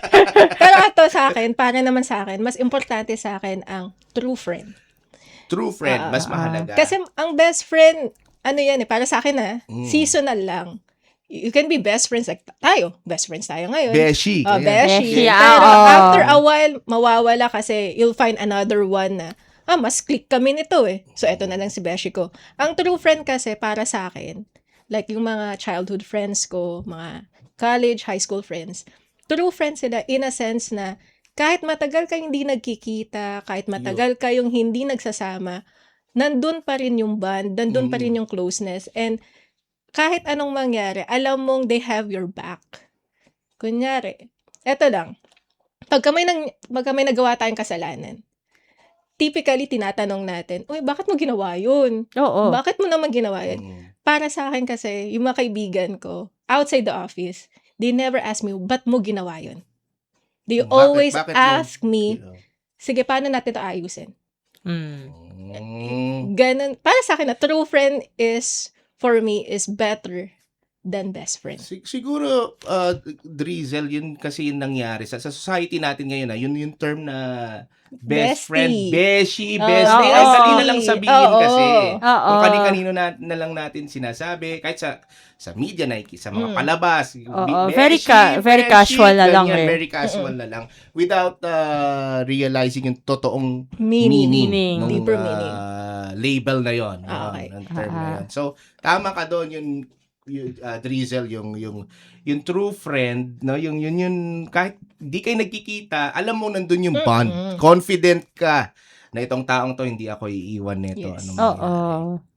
Pero ito sa akin, para naman sa akin, mas importante sa akin ang true friend. True friend, mas mahalaga. Kasi ang best friend, yan eh, para sa akin seasonal lang. You can be best friends like tayo. Best friends tayo ngayon. Beshi. Beshi. Beshi, Pero after a while, mawawala kasi you'll find another one na, mas click kami nito eh. So, eto na lang si Beshi ko. Ang true friend kasi para sa akin, like yung mga childhood friends ko, mga college, high school friends, true friends sila in a sense na kahit matagal kayong hindi nagkikita, kahit matagal kayong hindi nagsasama, nandun pa rin yung bond, nandun pa rin yung closeness, and kahit anong mangyari, alam mong they have your back. Kunyari, eto lang, pagka may nagawa tayong kasalanan, typically tinatanong natin, uy, bakit mo ginawa yun? Oo. Bakit mo naman ginawa yun? Para sa akin kasi, yung mga kaibigan ko, outside the office, they never ask me, ba't mo ginawa yun? They always ask me, sige, paano natin ito ayusin? Ganun. Para sa akin, a true friend for me, is better than best friend. Siguro, Drizzle, yun kasi yung nangyari. Sa society natin ngayon, yun yung term na best friend. Beshi, best friend. Ay, dali na lang sabihin kasi. Kung kani-kanino na lang natin sinasabi, kahit sa media, sa mga palabas. Very casual na lang eh. Very casual na lang. Without realizing yung totoong Meaning. Deeper meaning. label na yon, ng term na yon. So, tama ka doon, yung Drizzle, yung true friend, no, yung kahit di kayo nagkikita, alam mo nandun yung bond. Confident ka na itong taong to hindi ako iiwan nito. Yes. Anong Oo. mangyari.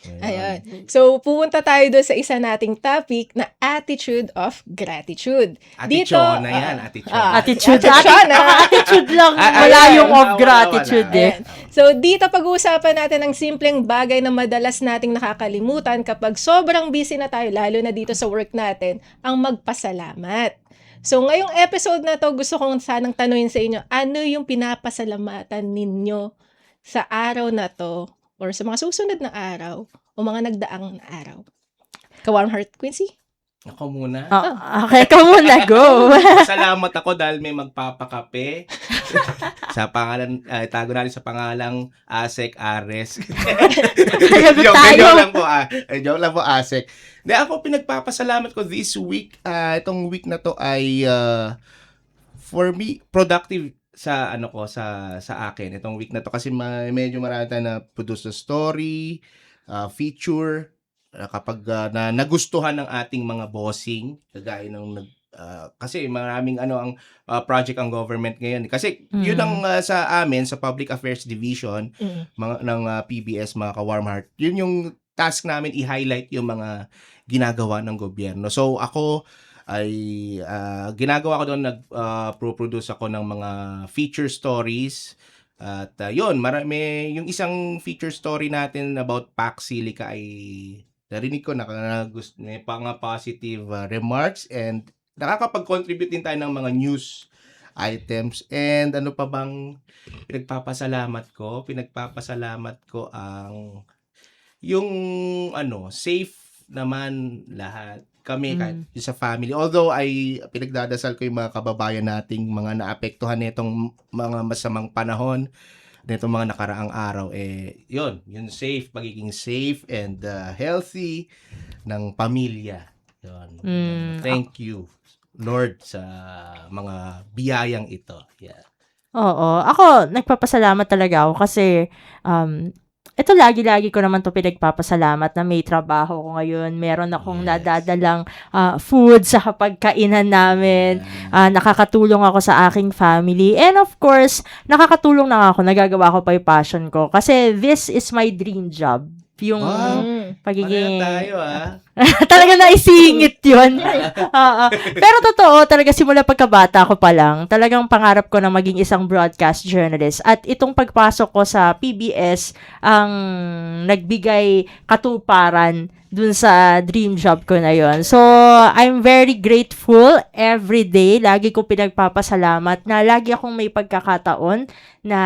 Ayan. So, pupunta tayo doon sa isa nating topic na attitude of gratitude. Attitude na yan, attitude. Attitude. Attitude, Attitude lang. Ay, Wala ay, yung ay, of wala, gratitude wala. eh. Ayan. So, dito pag-uusapan natin ang simpleng bagay na madalas nating nakakalimutan kapag sobrang busy na tayo, lalo na dito sa work natin, ang magpasalamat. So, ngayong episode na to, gusto kong sanang tanungin sa inyo, ano yung pinapasalamatan ninyo sa araw na to or sa mga susunod na araw o mga nagdaang na araw? Ka-Warm Heart, Quincy? Ako muna. Okay, ikaw muna, go. Salamat ako dahil may magpapakape. Sa pangalan, tago natin sa pangalang Asek Ares. Joke lang po, Asek. Hindi, ako pinagpapasalamat ko this week. Itong week na to ay, for me, productive sa akin itong week na to kasi medyo marami tayo na produce na story, feature, kapag na nagustuhan ng ating mga bossing, kagaya ng kasi maraming ang project ang government ngayon kasi yun ang sa amin sa Public Affairs Division ng PBS, mga ka-Warm Heart, yun yung task namin, i-highlight yung mga ginagawa ng gobyerno. So ako ay ginagawa ko doon, nag-produce ako ng mga feature stories. At yun, marami, yung isang feature story natin about Pac Silica ay narinig ko may pang positive remarks and nakakapag-contribute din tayo ng mga news items. And ano pa bang pinagpapasalamat ko ang yung safe naman lahat kami kahit sa family. Although ay pinagdadasal ko yung mga kababayan nating mga naapektuhan nitong mga masamang panahon, nitong mga nakaraang araw, yun pagiging safe and healthy ng pamilya. Yun. Thank you, Lord, sa mga biyayang ito. Yeah. Oo. Ako, nagpapasalamat talaga ako kasi ito lagi-lagi ko naman to pinagpapasalamat na may trabaho ko ngayon. Meron akong nadadalang food sa pagkainan namin. Nakakatulong ako sa aking family. And of course, nakakatulong na ako. Nagagawa ko pa yung passion ko. Kasi this is my dream job. Yung pagiging... Pareho tayo, talaga naisingit yun. Pero totoo, talaga simula pagkabata ko pa lang, talagang pangarap ko na maging isang broadcast journalist. At itong pagpasok ko sa PBS ang nagbigay katuparan dun sa dream job ko na yon. So, I'm very grateful every day. Lagi ko pinagpapasalamat na lagi akong may pagkakataon na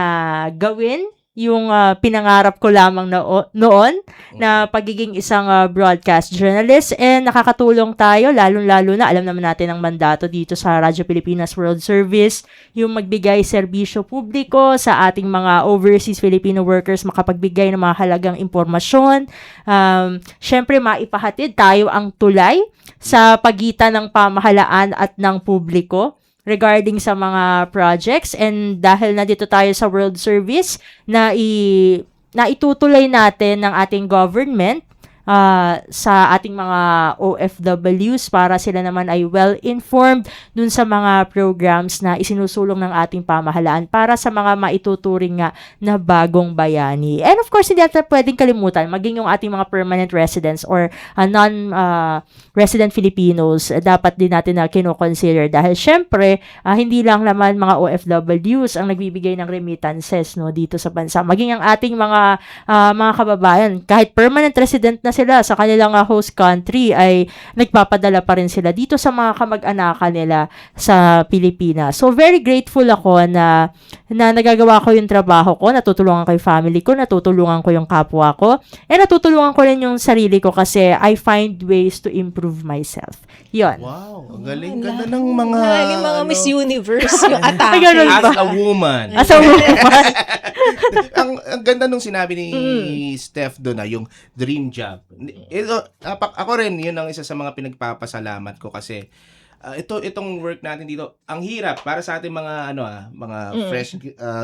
gawin yung pinangarap ko lamang noon na pagiging isang broadcast journalist. And nakakatulong tayo, lalong-lalo na, alam naman natin ang mandato dito sa Radyo Pilipinas World Service, yung magbigay serbisyo publiko sa ating mga overseas Filipino workers, makapagbigay ng mga halagang impormasyon. Syempre, maipahatid tayo ang tulay sa pagitan ng pamahalaan at ng publiko regarding sa mga projects. And dahil nandito tayo sa World Service na itutuloy natin ng ating government sa ating mga OFWs para sila naman ay well-informed dun sa mga programs na isinusulong ng ating pamahalaan para sa mga maituturing nga na bagong bayani. And of course, hindi natin pwedeng kalimutan maging yung ating mga permanent residents or non-resident Filipinos, dapat din natin na kino-consider dahil syempre, hindi lang naman mga OFWs ang nagbibigay ng remittances dito sa bansa. Maging ang ating mga kababayan, kahit permanent resident na sila sa kanilang host country, ay nagpapadala pa rin sila dito sa mga kamag-anakan nila sa Pilipinas. So, very grateful ako na nagagawa ko yung trabaho ko, natutulungan ko yung family ko, natutulungan ko yung kapwa ko, and natutulungan ko rin yung sarili ko kasi I find ways to improve myself. Yun. Wow, ang galing. Ganda ng mga... Galing mga Miss Universe yung atake. As a woman. As a woman. ang ganda nung sinabi ni Steph doon na yung dream job. Ako rin, yun ang isa sa mga pinagpapasalamat ko kasi itong work natin dito, ang hirap para sa ating mga mga fresh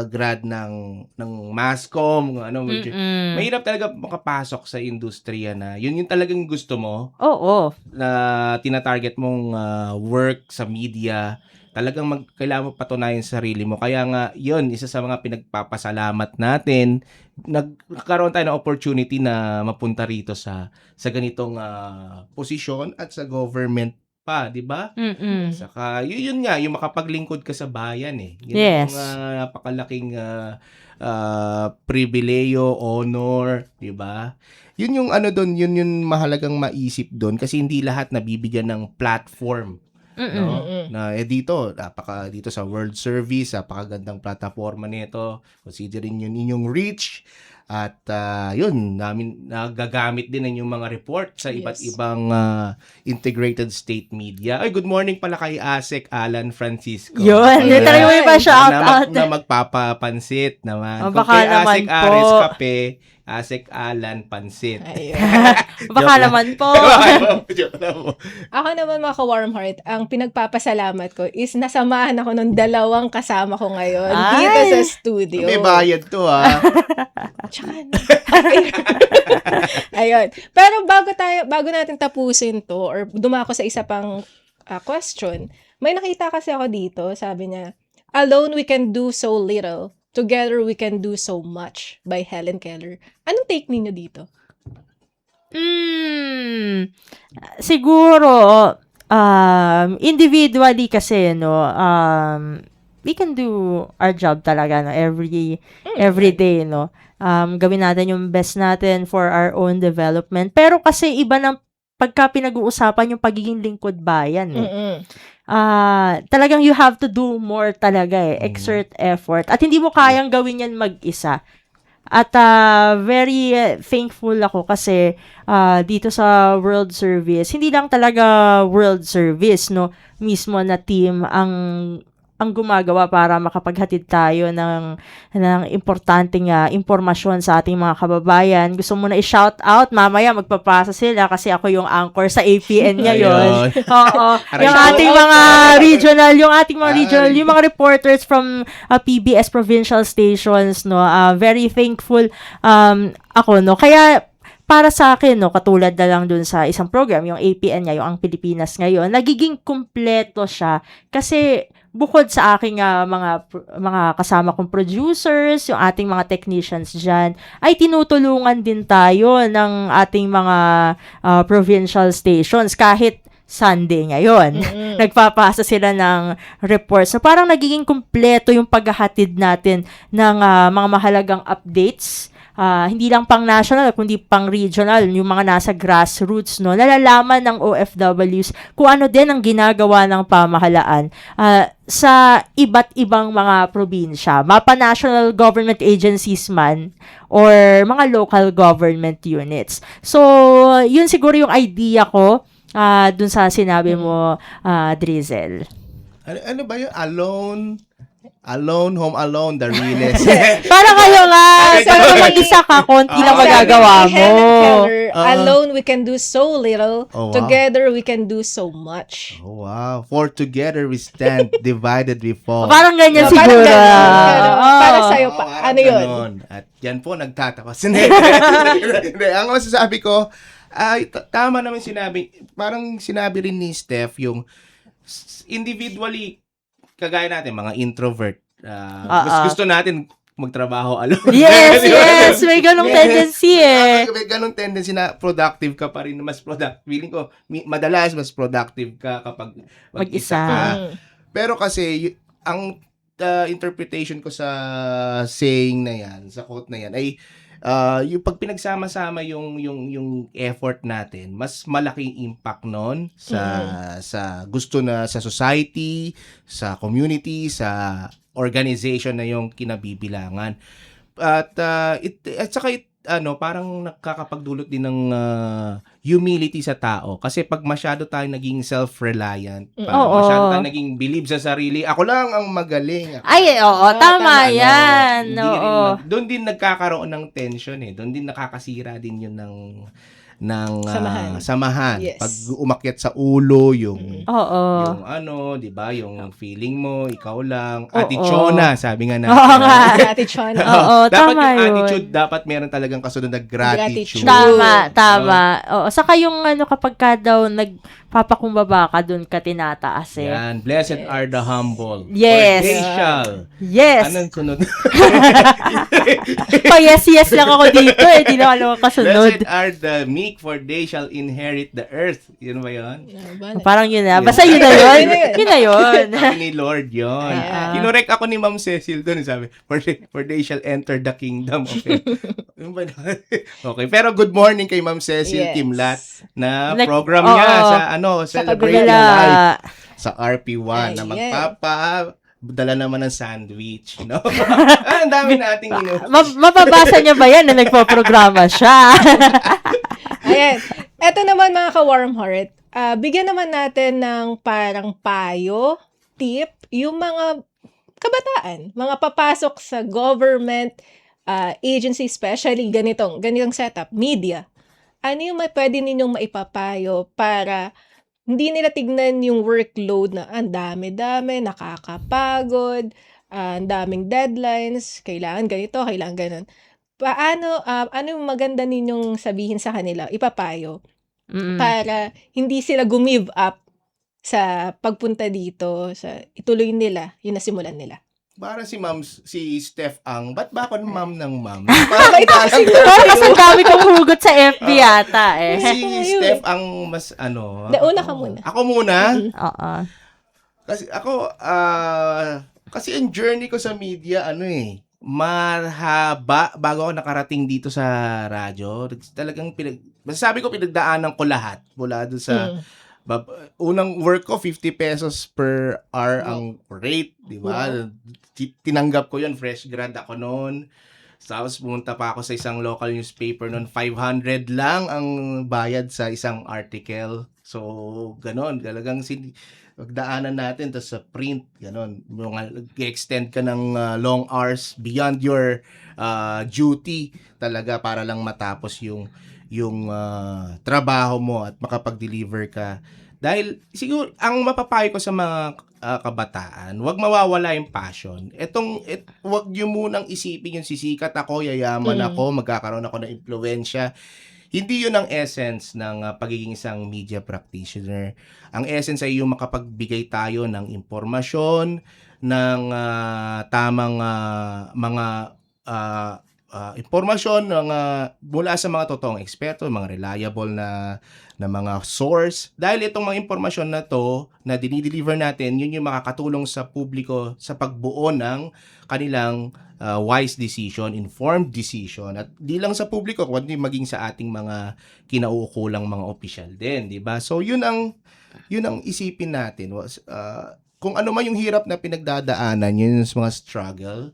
grad ng Masscom, mahirap talaga makapasok sa industriya na yun yung talagang gusto mo. Oo. Na tina-target mong work sa media. Talagang kailangan mo patunayan sa sarili mo. Kaya nga, yun, isa sa mga pinagpapasalamat natin, nagkaroon tayo ng opportunity na mapunta rito sa ganitong posisyon at sa government pa, di ba? Saka, yun nga, yung makapaglingkod ka sa bayan eh. Yun Yes. ang napakalaking pribileyo, honor, di ba? Yun yung doon, yun yung mahalagang maisip doon kasi hindi lahat nabibigyan ng platform. No? Na dito sa World Service, napakagandang plataforma nito. Considering yun inyong reach at yun namin nagagamit din ng yung mga report sa iba't ibang integrated state media. Ay, good morning pala kay Asek Alan Francisco. Yun, talaga may pa-shout out. Na magpapapansit naman. Baka kay naman Asek po. Ares Kape, Asek Alan Pansit. Baka naman po. Ako naman mga ka-warm heart, ang pinagpapasalamat ko is nasamahan ako ng 2 kasama ko ngayon dito sa studio. May bayad to Tsaka ayun. Pero bago natin tapusin to or dumako sa isa pang question, may nakita kasi ako dito, sabi niya, "Alone we can do so little. Together we can do so much" by Helen Keller. Anong take ninyo dito? Siguro, individually kasi, we can do our job talaga, every day, gawin natin yung best natin for our own development. Pero kasi iba ng pagka pinag-uusapan yung pagiging lingkod bayan, talagang you have to do more talaga exert effort. At hindi mo kayang gawin yan mag-isa. At very thankful ako kasi dito sa World Service, hindi lang talaga World Service, mismo na team ang gumagawa para makapaghatid tayo ng importanteng impormasyon sa ating mga kababayan. Gusto mo na i-shout out, mamaya magpapasa sila kasi ako yung anchor sa APN ngayon. Oo. Yung ating mga regional, yung mga reporters from PBS provincial stations, very thankful ako, Kaya para sa akin, katulad na lang dun sa isang program, yung APN nga, yung Ang Pilipinas Ngayon, nagiging kumpleto siya kasi bukod sa aking mga kasama kong producers, yung ating mga technicians dyan, ay tinutulungan din tayo ng ating mga provincial stations kahit Sunday ngayon. Nagpapasa sila ng reports. So parang nagiging kumpleto yung paghahatid natin ng mga mahalagang updates. Hindi lang pang national, kundi pang regional, yung mga nasa grassroots, nalalaman ng OFWs kung ano din ang ginagawa ng pamahalaan sa iba't ibang mga probinsya, mapa-national government agencies man, or mga local government units. So, yun siguro yung idea ko dun sa sinabi mo, Drizzle. Ano ba yun? Home alone, the realest. Para kayo nga, para mag-isa ka, konti lang magagawa mo. Keller, alone we can do so little, together we can do so much. Oh, wow. For together we stand, divided we fall. Parang ganyan siguro. Para sa'yo pa. Ano yun? At yan po, nagtatapos. Hindi, ang masasabi ko, tama naman parang sinabi rin ni Steph, yung individually, kagaya natin, mga introvert. Mas gusto natin magtrabaho alone. Yes, may ganong tendency May ganong tendency na productive ka pa rin, mas productive. Feeling ko, madalas mas productive ka kapag mag-isa ka. Pero kasi, ang interpretation ko sa saying na yan, sa quote na yan, ay yung pag pinagsama-sama yung effort natin, mas malaking impact nun sa gusto na sa society, sa community, sa organization na yung kinabibilangan. At saka parang nakakapagdulot din ng humility sa tao. Kasi pag masyado tayo naging self-reliant, masyado tayo naging believe sa sarili, ako lang ang magaling. Tama yan. Doon din nagkakaroon ng tension Doon din nakakasira din yun ng samahan. Yes. Pag umakyat sa ulo, yung Oo. di ba, yung feeling mo, ikaw lang. Oo. Attitude sabi nga natin. Oo nga. Ate Chon. Oo, dapat tama yung yun. attitude, dapat meron talagang kasunod na gratitude. Tama. Oo. Saka yung kapag ka daw nagpapakumbaba ka, dun ka tinataas eh. Yan, blessed are the humble. Yes. For they shall. Yes. Anong sunod? Pa-yes lang ako dito eh. Di na alam ang kasunod. Blessed are the meek, for they shall inherit the earth. Yun ba yun? Parang yun na. Basta yun na yun. Yun na yun. Sabi ni Lord yun. Kinurek ako ni Ma'am Cecil doon. Sabi, for they shall enter the kingdom. Okay. Yun ba na? Okay. Pero good morning kay Ma'am Cecil Kimlat na program niya sa Celebrating Life sa RP1 na dala naman ng sandwich, no? Ang dami nating Mababasa niya ba yan na nagpo-programa siya? Ayan. Eto naman mga ka-warm heart, bigyan naman natin ng parang payo, tip, yung mga kabataan, mga papasok sa government agency, especially ganitong setup, media. Ano yung pwede ninyong maipapayo para hindi nila tignan yung workload na ang dami-dami, nakakapagod, ang daming deadlines, kailangan ganito, kailangan ganon. Ano yung maganda ninyong sabihin sa kanila, ipapayo, para hindi sila gumive up sa pagpunta dito, sa ituloy nila, yung nasimulan nila? Parang si Steph Ang, ba't ba ako ma'am ng ma'am? Kasi ang dami kong hugot sa FB yata eh. Si Steph Ang mas Una ka muna. Ako muna? Oo. Kasi ako, kasi ang journey ko sa media, mahaba bago ako nakarating dito sa radyo. Talagang masasabi ko pinagdaanan ko lahat mula doon sa unang work ko 50 pesos per hour ang rate, di ba? Tinanggap ko 'yon, fresh grad ako noon. Tapos pumunta pa ako sa isang local newspaper noon, 500 lang ang bayad sa isang article. So, ganon, talagang pagdaanan natin to sa print, ganon. Nag-extend ka ng long hours beyond your duty talaga para lang matapos yung trabaho mo at makapag-deliver ka. Dahil siguro ang mapapayo ko sa mga kabataan, wag mawawala yung passion. Wag niyo munang isipin yung sisikat ako, yayaman ako, magkakaroon ako ng impluwensya. Hindi yun ang essence ng pagiging isang media practitioner. Ang essence ay yung makapagbigay tayo ng impormasyon, ng tamang mga impormasyon mula sa mga totoong eksperto, mga reliable na mga source. Dahil itong mga impormasyon na to na dinideliver natin, yun yung makakatulong sa publiko sa pagbuo ng kanilang wise decision, informed decision. At di lang sa publiko, kundi maging sa ating mga kinauukulang mga opisyal din, di ba? So yun ang isipin natin. Kung ano man yung hirap na pinagdadaanan, yun yung mga struggle,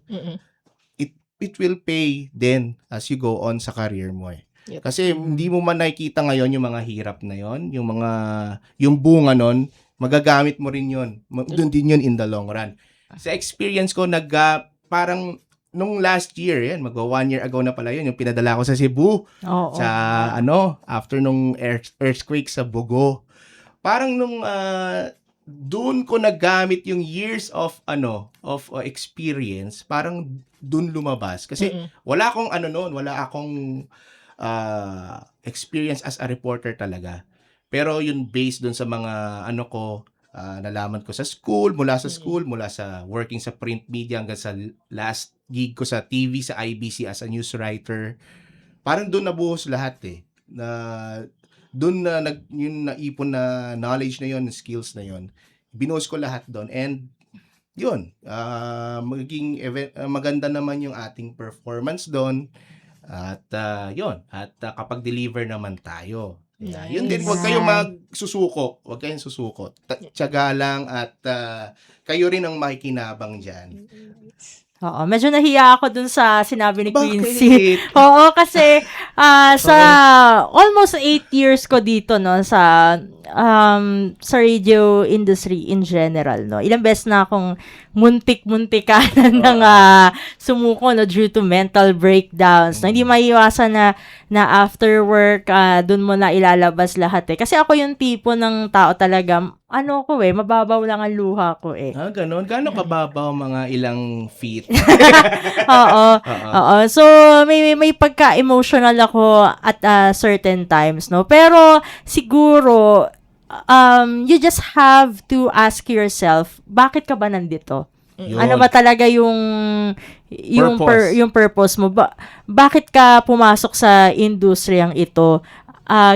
it will pay then as you go on sa career mo eh. Yep. Kasi hindi mo man nakikita ngayon yung mga hirap na yon, yung bunga nun, magagamit mo rin yun. Doon din yun in the long run. Sa experience ko, parang nung last year, mag 1 year ago na pala yun, yung pinadala ko sa Cebu, after nung earthquake sa Bogo. Parang nung doon ko nagamit yung years of experience, parang doon lumabas. Kasi wala akong experience as a reporter talaga. Pero yun based doon sa mga nalaman ko sa school, mula sa working sa print media hanggang sa last gig ko sa TV, sa IBC as a news writer. Parang doon nabuhos lahat eh. Doon yung naipon na knowledge na yon, skills na yon. Binuhos ko lahat doon and yun, maganda naman yung ating performance doon. At kapag deliver naman tayo. Nice. Yun din, huwag kayong magsusuko. Huwag kayong susuko. Tiyaga lang at kayo rin ang makikinabang dyan. Oo, medyo nahiya ako dun sa sinabi ni Quincy. Oo, kasi sa almost 8 years ko dito, no, sa radio industry in general, no. Ilang beses na akong muntik-muntikanan ng sumuko, no, due to mental breakdowns. No, hindi maiiwasan na na after work, dun mo na ilalabas lahat eh. Kasi ako yung tipo ng tao talaga, mababaw lang ang luha ko eh. Ganon. Gano'ng kababaw, mga ilang feet? Oo. Oo. So, may pagka-emotional ako at certain times, no? Pero, siguro, you just have to ask yourself, bakit ka ba nandito? Yun. Ano ba talaga yung purpose mo? Bakit ka pumasok sa industriyang ito?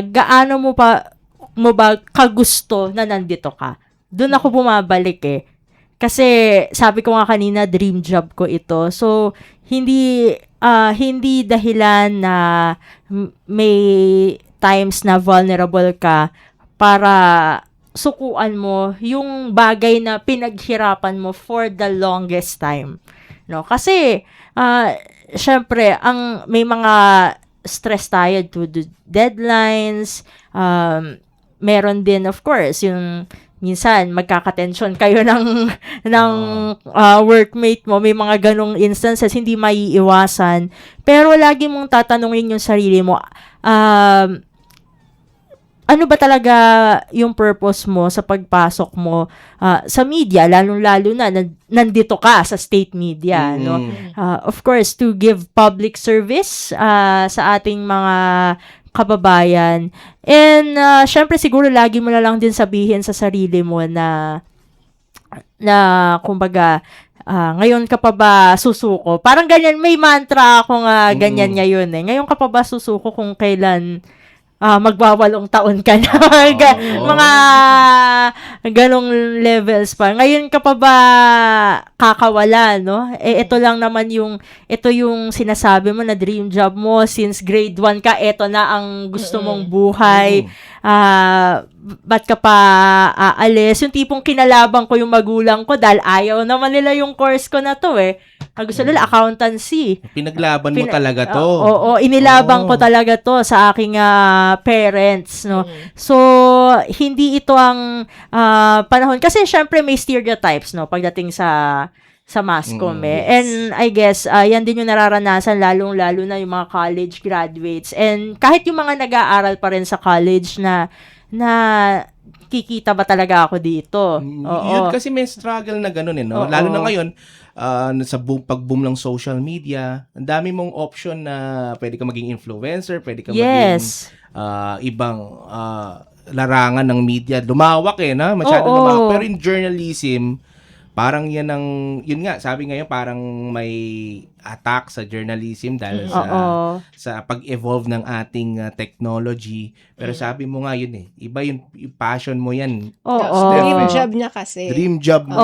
Gaano mo ba kagusto na nandito ka? Doon ako bumabalik eh. Kasi sabi ko nga kanina, dream job ko ito. So hindi dahilan na may times na vulnerable ka para sukuan mo yung bagay na pinaghirapan mo for the longest time. No? Kasi, syempre, may mga stress tayo to the deadlines. Meron din, of course, yung minsan, magkakatensyon kayo ng workmate mo. May mga ganong instances, hindi maiiwasan. Pero lagi mong tatanungin yung sarili mo, ano ba talaga yung purpose mo sa pagpasok mo sa media, lalong-lalo na nandito ka sa state media, no? Of course, to give public service sa ating mga kababayan. And syempre siguro lagi mo na lang din sabihin sa sarili mo na kumbaga, ngayon ka pa ba susuko? Parang ganyan, may mantra akong ganyan ngayon eh. Ngayon ka pa ba susuko kung kailan magwawalong taon ka na. Mga ganong levels pa. Ngayon ka pa ba kakawala, no? Ito lang naman ito yung sinasabi mo na dream job mo since grade 1 ka, ito na ang gusto mong buhay. Ba't ka pa aalis? Yung tipong kinalabang ko yung magulang ko dahil ayaw naman nila yung course ko na to eh. Gusto nila accountancy. Pinaglaban mo talaga to. Oo, inilabang ko talaga to sa aking parents, no. So hindi ito ang panahon kasi syempre may stereotypes, no, pagdating sa mass comm eh. And I guess yan din yung nararanasan lalong-lalo na yung mga college graduates. And kahit yung mga nag-aaral pa rin sa college na kikita ba talaga ako dito? Oo. Yun kasi may struggle na ganun eh, no? Lalo na ngayon, sa pag-boom ng social media, ang dami mong option na pwede ka maging influencer, pwede ka maging ibang larangan ng media. Lumawak eh, na? Masyado lumawak. Pero in journalism, parang yun nga, sabi ngayon parang may attack sa journalism dahil sa pag-evolve ng ating technology. Pero sabi mo nga yun eh, iba yung passion mo yan. Dream job niya kasi. Dream job mo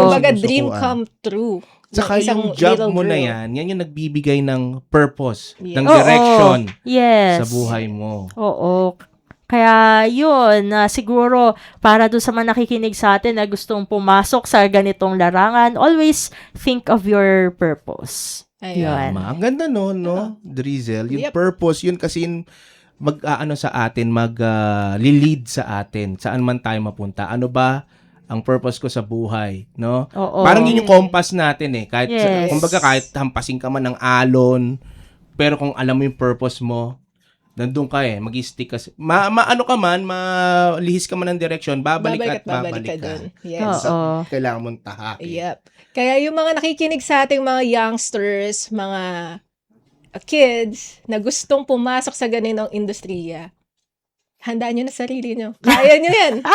Kumbaga dream come true. Saka yung job mo na yan yung nagbibigay ng purpose, ng direction sa buhay mo. Oo. Kaya yun, siguro para doon sa mga nakikinig sa atin na gustong pumasok sa ganitong larangan, always think of your purpose. Ayun. Ang ganda no, Drizzle. Yung purpose, yun kasi sa atin, lead sa atin, saan man tayo mapunta. Ano ba ang purpose ko sa buhay, no? Parang yun yung compass natin eh. Kumbaga kahit hampasin ka man ng alon, pero kung alam mo yung purpose mo, nandun ka eh, mag-stick ka. Malihis ka man ng direction, babalik ka. Dun. Yes. Kailangan mong tahakin. Yep. Kaya yung mga nakikinig sa ating mga youngsters, mga kids na gustong pumasok sa ganitong industriya, handaan nyo na sarili nyo. Kaya nyo yan.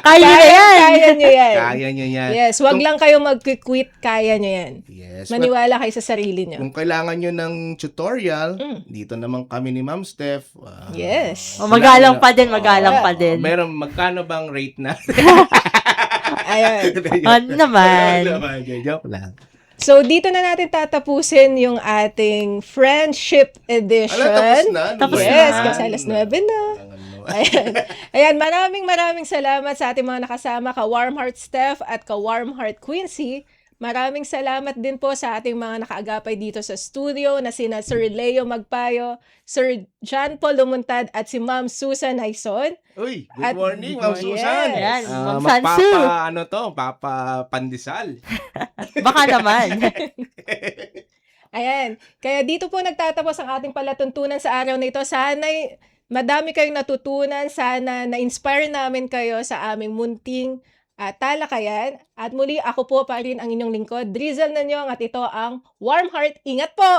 Kaya nyo yan. Yes, wag lang kayo mag-quit. Kaya nyo yan. Yes. Maniwala kayo sa sarili nyo. Kung kailangan nyo ng tutorial, dito naman kami ni Ma'am Steph. Yes. Magalang pa din. Meron, magkano bang rate na? Ayun. Naman. Joke lang. So, dito na natin tatapusin yung ating Friendship Edition. Tapos na? Yes, kasi alas 9 na. Ayan, maraming salamat sa ating mga nakasama, ka-Warm Heart Steph at ka-Warm Heart Quincy. Maraming salamat din po sa ating mga nakaagapay dito sa studio na sina Sir Leo Magpayo, Sir John Paul Lumuntad at si Ma'am Susan Aison. Uy, good morning, Ma'am Susan. Yes, Ma'am Sansu. Pandesal. Baka naman. Ayan. Kaya dito po nagtatapos ang ating palatuntunan sa araw na ito. Sana'y madami kayong natutunan. Sana na-inspire namin kayo sa aming munting talakayan. At muli, ako po pa rin ang inyong lingkod, Drizzle Nanyong, at ito ang Warm Heart. Ingat po!